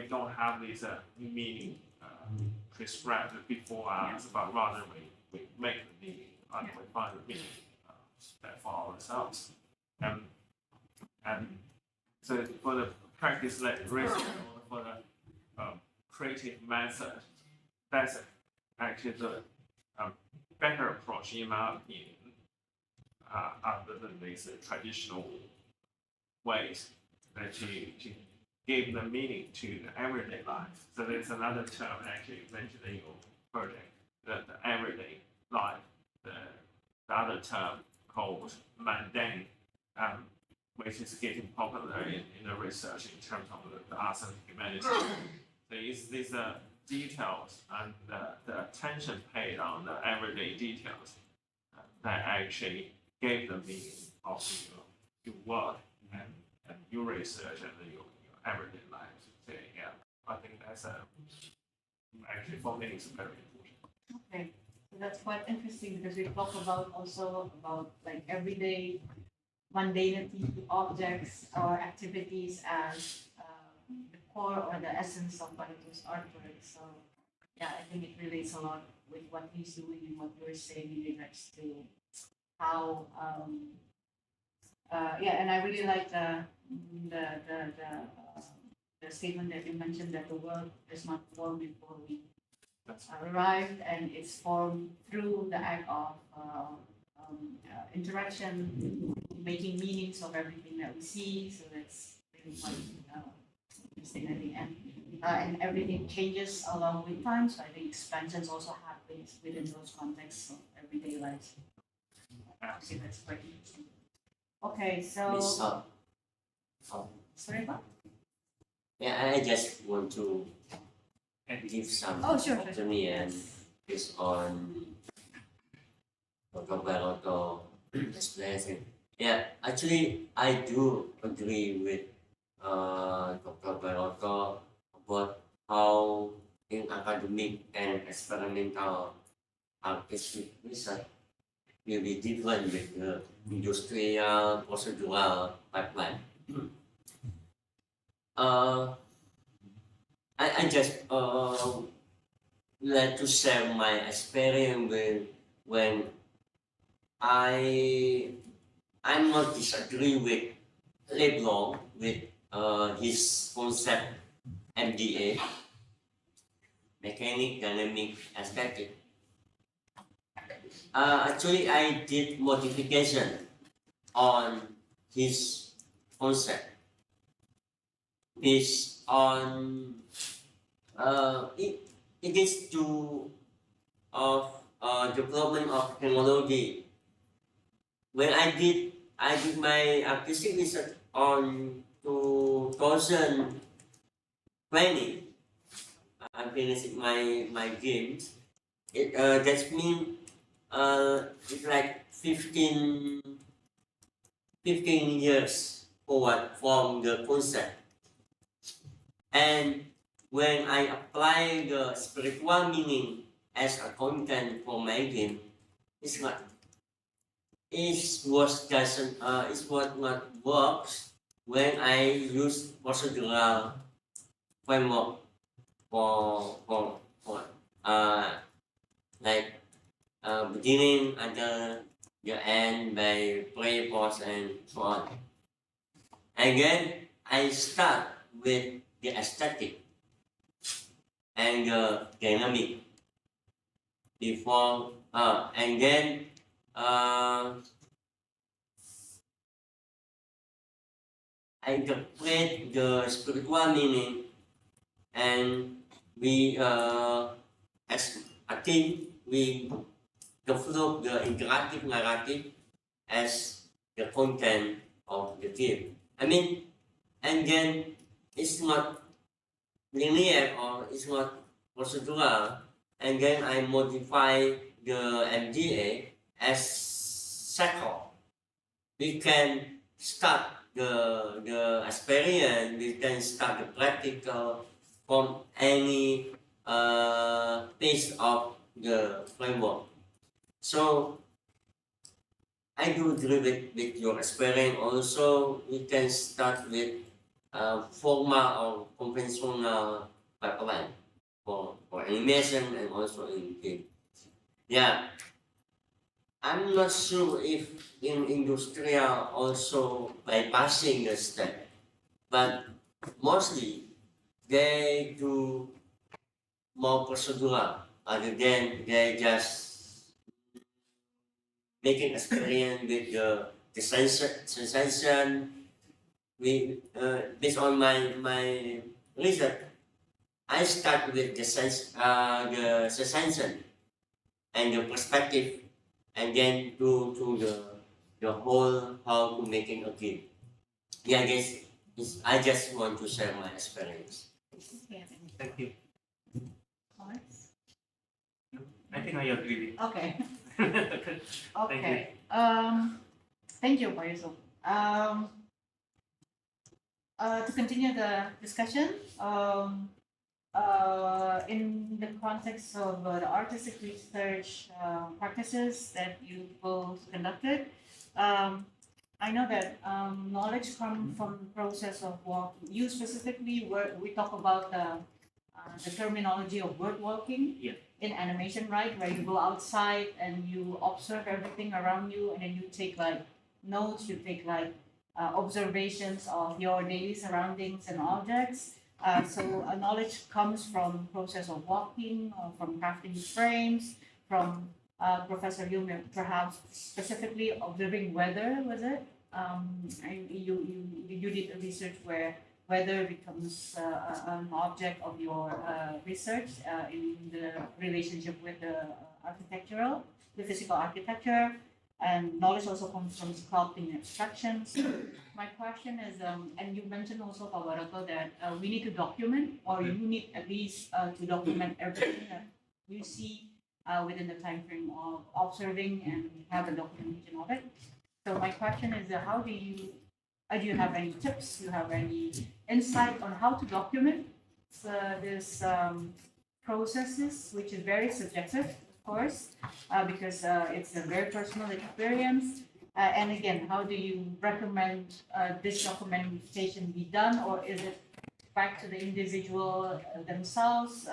don't have this meaning prescribed before us, but rather we make the meaning and we find the meaning for ourselves. And so for the practice-led research or for the creative method, that's actually the better approach in my opinion. other than these traditional ways that she gave the meaning to the everyday life. So there's another term actually mentioned in your project, the everyday life. The other term called mundane, which is getting popular in the research in terms of the arts and humanities. So it's these details and the attention paid on the everyday details that actually gave the meaning of your work and your research and your everyday life. So, yeah, I think that's actually for me it's very important. Okay, so that's quite interesting because we talk about also about like everyday mundanity objects or activities as the core or the essence of Bharoto's artwork. So yeah, I think it relates a lot with what he's doing and what you're saying in regards to how yeah, and I really like the the statement that you mentioned that the world is not formed before we arrived, and it's formed through the act of interaction, making meanings of everything that we see. So that's really quite interesting, I think, and everything changes along with time. So I think expansions also happens within those contexts of everyday lives. Okay, that's quite interesting. Okay, so Miss sorry about. yeah, I just want to give some Oh, sure. opinion based on Dr. Bharoto explanation. Yeah, actually, I do agree with Dr. Bharoto about how in academic and experimental artistic research will be different with the industrial procedural pipeline. I just like to share my experience with when I'm not disagree with Leblanc with his concept MDA, mechanic dynamic aesthetic. Actually, I did modification on his concept based on it is to of development of technology. When I did my artistic research on 2020, I finished my games. It that means it's like 15 years forward from the concept. And when I apply the spiritual meaning as a content for my game, it's not. It was doesn't. It's what not works when I use procedural framework for like beginning until the end by play, pause, and so on. And then I start with the aesthetic and the dynamic before, and then I interpret the spiritual meaning, and we as a team we develop the interactive narrative as the content of the game. I mean, and then it's not linear or it's not procedural, and then I modify the MDA as cycle. We can start the experience, we can start the practical from any piece of the framework. So I do agree with your experience. Also, we can start with formal or conventional pipeline for animation and also in game. Yeah, I'm not sure if in industrial also bypassing the step, but mostly they do more procedural other than they just making experience with the sensation. Based on my research, I start with the sensation and the perspective, and then to the whole how to making a kid. Yeah, I just want to share my experience. Okay, Thank you. comments? I think I agree. Okay. Thank Okay. Thank you, Pak Yusuf. To continue the discussion, in the context of the artistic research practices that you both conducted, I know that knowledge comes from the process of walk. You specifically, we talk about the terminology of word walking Yeah. in animation, right? Where you go outside and you observe everything around you, and then you take like notes, you take like observations of your daily surroundings and objects. So knowledge comes from process of walking, or from crafting frames, from Professor Hume, perhaps specifically observing weather, was it? You did a research where weather becomes an object of your research in the relationship with the architectural, the physical architecture, and knowledge also comes from sculpting abstractions. My question is, and you mentioned also, Bharoto, that we need to document, or you need at least to document everything that you see within the time frame of observing and have a documentation of it. So my question is, how do you have any tips? Do you have any insight on how to document this processes, which is very subjective, of course, because it's a very personal experience. And again, how do you recommend this documentation be done, or is it back to the individual themselves,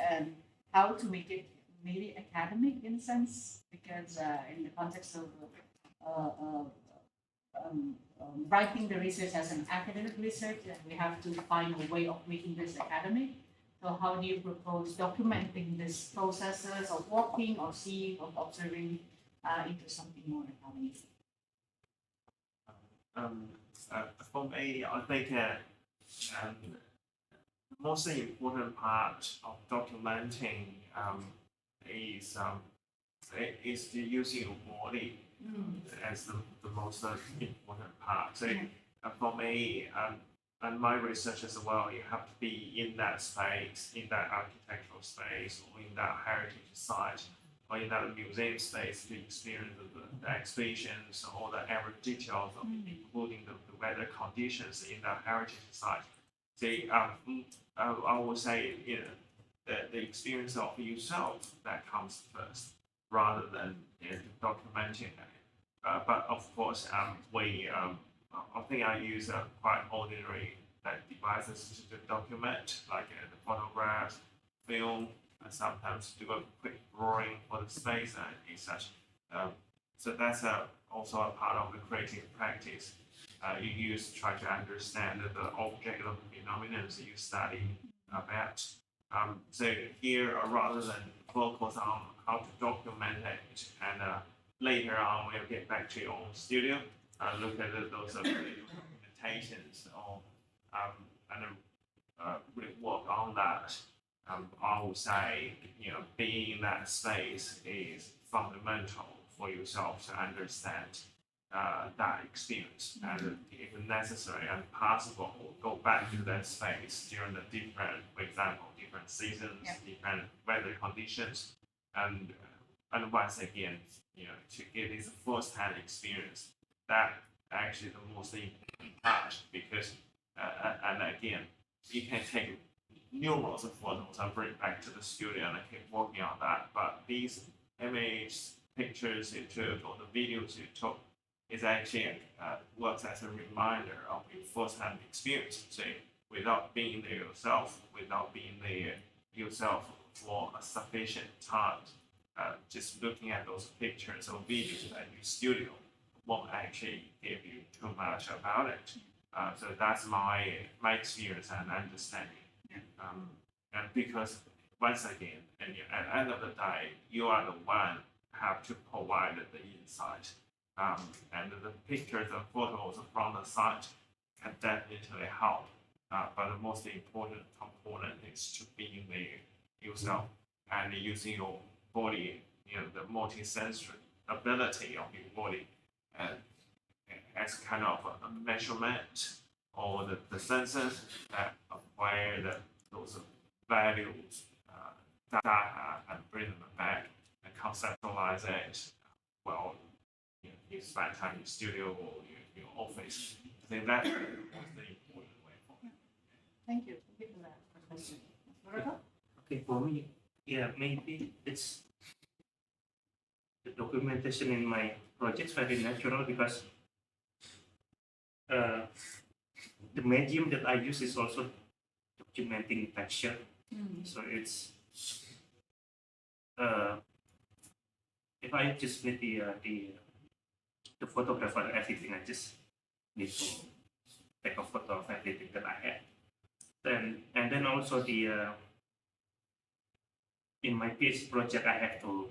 and how to make it maybe academic in a sense? Because in the context of writing the research as an academic research, and we have to find a way of making this academic. So how do you propose documenting these processes of walking, or seeing, of observing into something more academic? For me, I think the most important part of documenting is the using of body as the most important part. So for me, and my research as well, you have to be in that space, in that architectural space, or in that heritage site, or in that museum space to experience the exhibitions, all the every details, of including the weather conditions in that heritage site. So I would say, the experience of yourself that comes first, rather than documenting that. But of course, I think I use quite ordinary devices to document, like the photographs, film, and sometimes do a quick drawing for the space and such. So that's also a part of the creative practice. You try to understand the object of the phenomenon you study about. So here, rather than focus on how to document it, and later on we'll get back to your own studio, look at those documentations, or and really work on that. I would say, being in that space is fundamental for yourself to understand that experience, and if necessary and possible, go back to that space during the different, for example, different seasons, different weather conditions, and once again, to get this first-hand experience. That actually the most important part, because and again, you can take numerous photos and bring back to the studio and keep working on that. But these images, pictures you took, or the videos you took, is actually works as a reminder of your first-hand experience. So without being there yourself, without being there yourself for a sufficient time, just looking at those pictures or videos at your studio won't actually give you too much about it. So that's my experience and understanding. And because once again, and at the end of the day, you are the one have to provide the insight. And the pictures and photos from the site can definitely help. But the most important component is to being there yourself and using your body, the multi-sensory ability of your body as kind of a measurement or the senses that acquire those values, data, and bring them back and conceptualize it. Well, you spend time in the studio or your office. I think that was the important way for me. Thank you. Thank you for that, Professor. Bharoto? Okay, for me, yeah, maybe it's the documentation in my project very natural because the medium that I use is also documenting texture. So it's if I just need the photograph or everything, I just need to take a photo of everything that I had. And then also in my PhD project, I have to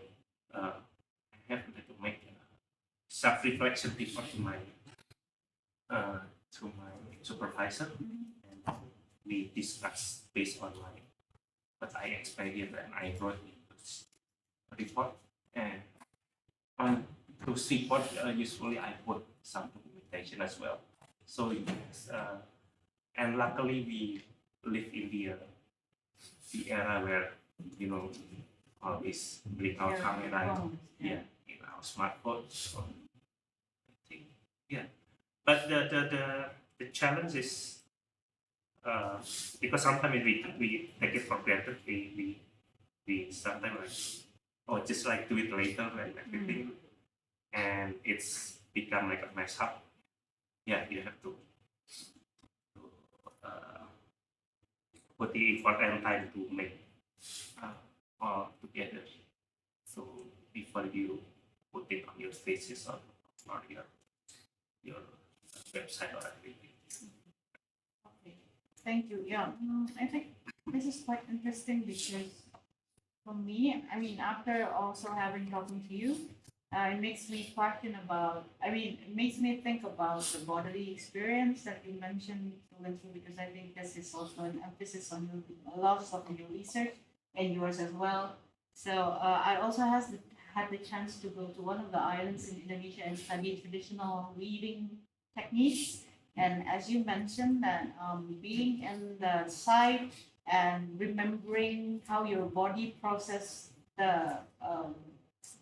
make a self-reflection report to my supervisor, and we discuss based on what I experienced, and I wrote a report. And on those report, usually I put some documentation as well. So yes, and luckily we live in the era where always bring our camera in our smartphones. So I think but the challenge is because sometimes we take it for granted. We sometimes just like do it later and everything, and it's become like a mess up. Yeah, you have to put the effort and time to make all together. So before you put it on your thesis or your website or everything. Okay, thank you. Yeah, I think this is quite interesting because for me, I mean, after also having talking to you, it makes me question about, it makes me think about the bodily experience that you mentioned fluently, because I think this is also an emphasis on a lot of stuff in your research and yours as well. So I also had the chance to go to one of the islands in Indonesia and study traditional weaving techniques. And as you mentioned, that being in the site and remembering how your body processes the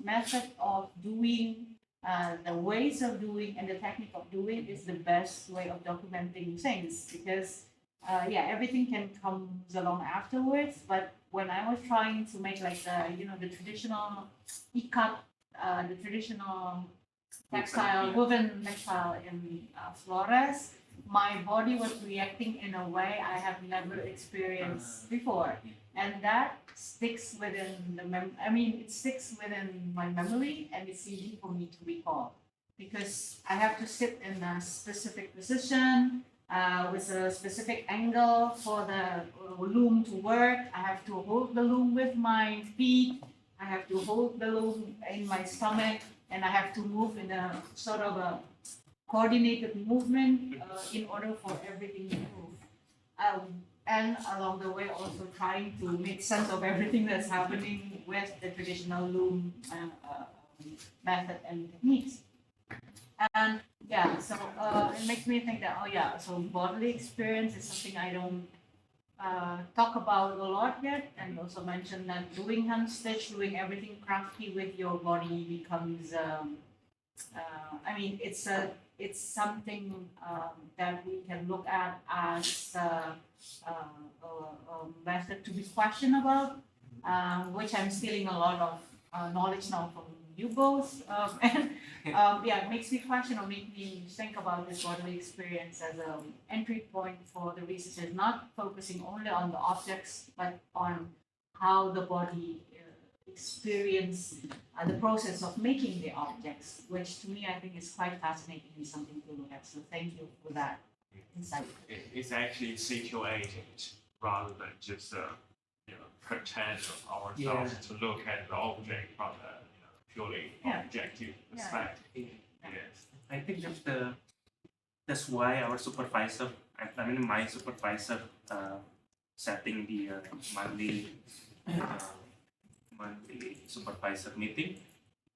method of doing, the ways of doing, and the technique of doing is the best way of documenting things, because everything can come along afterwards. But when I was trying to make like the traditional ikat, the traditional textile, woven textile in Flores, my body was reacting in a way I have never experienced before, and that sticks within it sticks within my memory, and it's easy for me to recall because I have to sit in a specific position with a specific angle for the loom to work. I have to hold the loom with my feet. I have to hold the loom in my stomach, and I have to move in a sort of a coordinated movement in order for everything to move. And along the way, also trying to make sense of everything that's happening with the traditional loom method and techniques. And so it makes me think that, so bodily experience is something I don't talk about a lot yet, and also mention that doing hand stitch, doing everything crafty with your body becomes, it's something that we can look at as a method to be questioned about, which I'm stealing a lot of knowledge now from you both. It makes me question or make me think about this bodily experience as an entry point for the researchers, not focusing only on the objects, but on how the body experience the process of making the objects, which to me I think is quite fascinating and something to look at. So thank you for that insight. It's actually situated rather than just pretend of ourselves to look at the object from purely Yeah. objective Yeah. perspective. Yes. I think that's why our supervisor, I mean my supervisor, setting the uh, monthly supervisor meeting,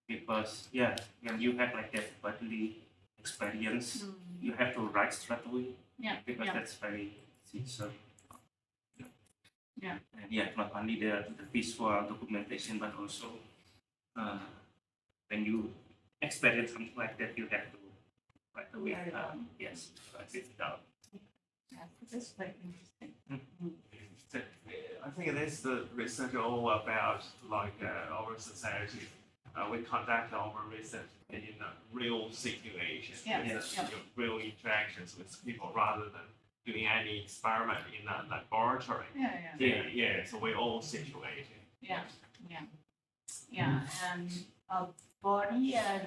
because yeah, when you have like that bodily experience, you have to write straight away, Yeah, because yeah. that's very sincere. Yeah. And yeah, not only the visual documentation, but also when you experience something like that, you have to write away. Write it down. Yes, write it down. Yeah, that's quite interesting. So, I think it is the research all about like our society. We conduct our research in a real situations, Yeah, with yeah. real interactions with people, rather than doing any experiment in a laboratory. Yeah. Yeah. So we're all situated. Yeah, and body as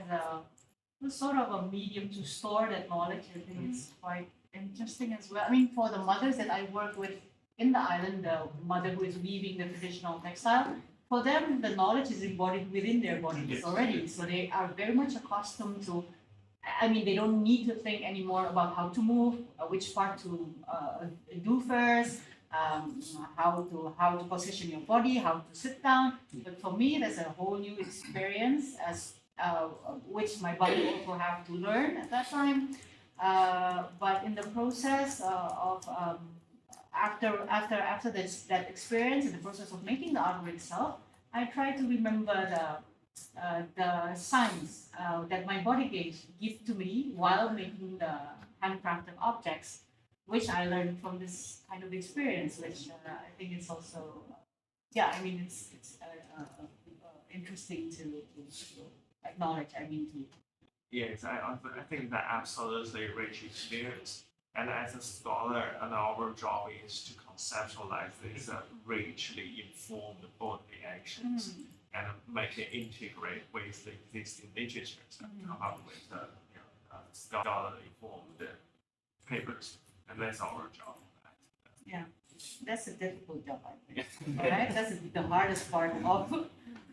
a sort of a medium to store that knowledge, I think it's quite interesting as well. I mean, for the mothers that I work with in the island, the mother who is weaving the traditional textile, for them, the knowledge is embodied within their bodies Yes. already. So they are very much accustomed to, I mean, they don't need to think anymore about how to move, which part to do first, how to position your body, how to sit down. But for me, that's a whole new experience, as which my body also have to learn at that time. But in the process of after that experience, in the process of making the artwork itself, I try to remember the signs that my body give to me while making the handcrafted objects, which I learned from this kind of experience, which I think it's also, I mean, it's interesting to acknowledge. I mean, to Yes, I think that absolutely rich experience. And as a scholar, and our job is to conceptualize this richly informed bodily actions and make it integrate with the existing literatures and come up with scholarly informed papers. And that's our job. Yeah, that's a difficult job, I think. Right? That's the hardest part of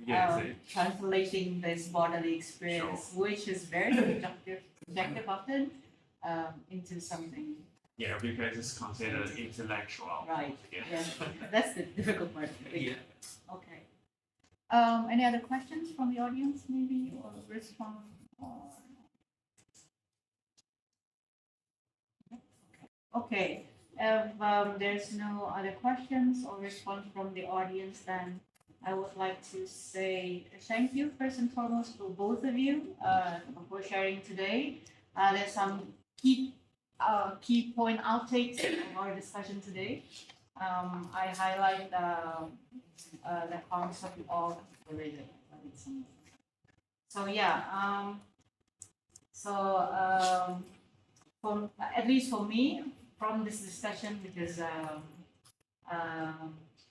Yes, translating this bodily experience, which is very subjective often, into something. yeah, because it's considered intellectual. Right. Yeah. Yeah. That's the difficult part. Yeah. Okay. Any other questions from the audience, maybe, or response? Okay. If there's no other questions or response from the audience, then I would like to say thank you first and foremost to both of you for sharing today. There's some key point outtakes of our discussion today. I highlight the concept of religion. So yeah, for at least for me, from this discussion, because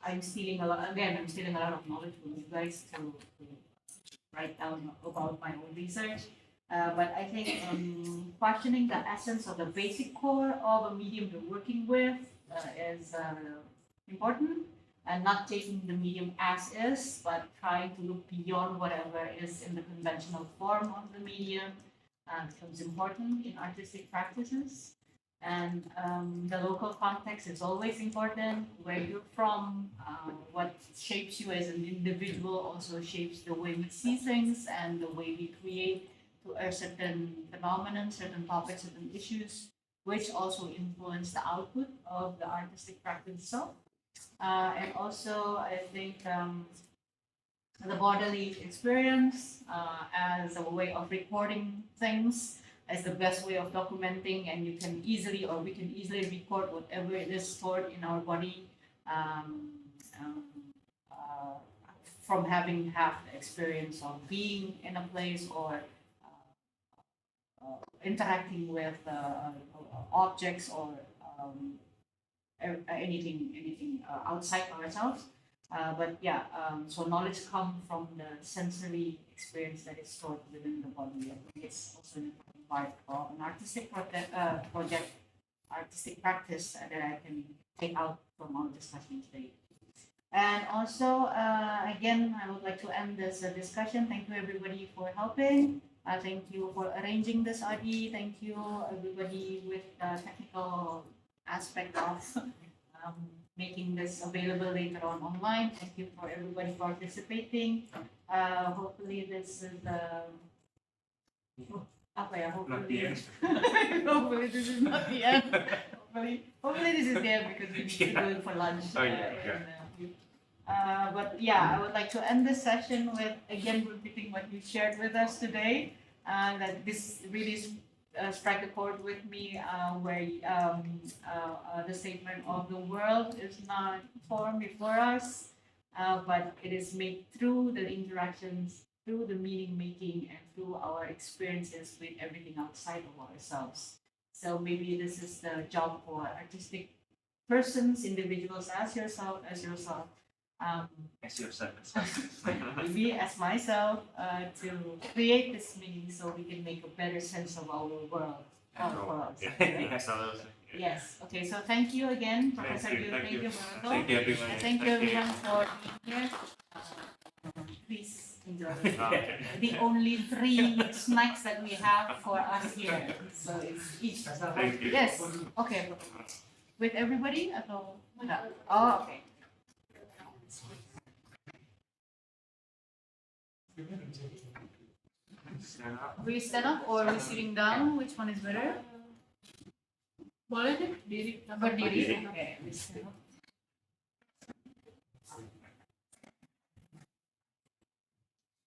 I'm stealing a lot. Again, I'm stealing a lot of knowledge from you guys to write down about my own research. But I think questioning the essence of the basic core of a medium you're working with is important, and not taking the medium as is, but trying to look beyond whatever is in the conventional form of the medium becomes important in artistic practices. And the local context is always important. Where you're from, what shapes you as an individual also shapes the way we see things and the way we create to a certain phenomenon, certain topics, certain issues, which also influence the output of the artistic practice itself. And also, I think the bodily experience as a way of recording things as the best way of documenting, and you can easily, or we can easily record whatever it is stored in our body from having had the experience of being in a place or interacting with objects or anything outside ourselves. But yeah, so knowledge comes from the sensory experience that is stored within the body. I think it's also an important part of an artistic artistic practice that I can take out from our discussion today. And also, again, I would like to end this discussion. Thank you everybody for helping. Thank you for arranging this RD. Thank you everybody with the technical aspect of making this available later on online. Thank you for everybody participating. Hopefully this is apa ya? Not the end. Hopefully this is not the end. Hopefully this is the end because we need to go for lunch. Oh, yeah, But yeah, I would like to end this session with again repeating what you shared with us today. That this really strike a chord with me, where the statement of the world is not formed before us, but it is made through the interactions, through the meaning making, and through our experiences with everything outside of ourselves. So maybe this is the job for artistic persons, individuals as yourself, As yourself. maybe as myself, to create this meaning so we can make a better sense of our world. For us. Yes, absolutely. Yes. Okay. So thank you again, Professor. Thank you. Bharoto. Thank you, everyone. And thank you everyone for being here. Please enjoy the only 3 snacks that we have for us here. So it's each. Thank you. Yes. Okay. With everybody atau enggak? Oh, okay. We stand up or we sitting down? Which one is better? Boleh deh, berdiri. Okay, we stand up.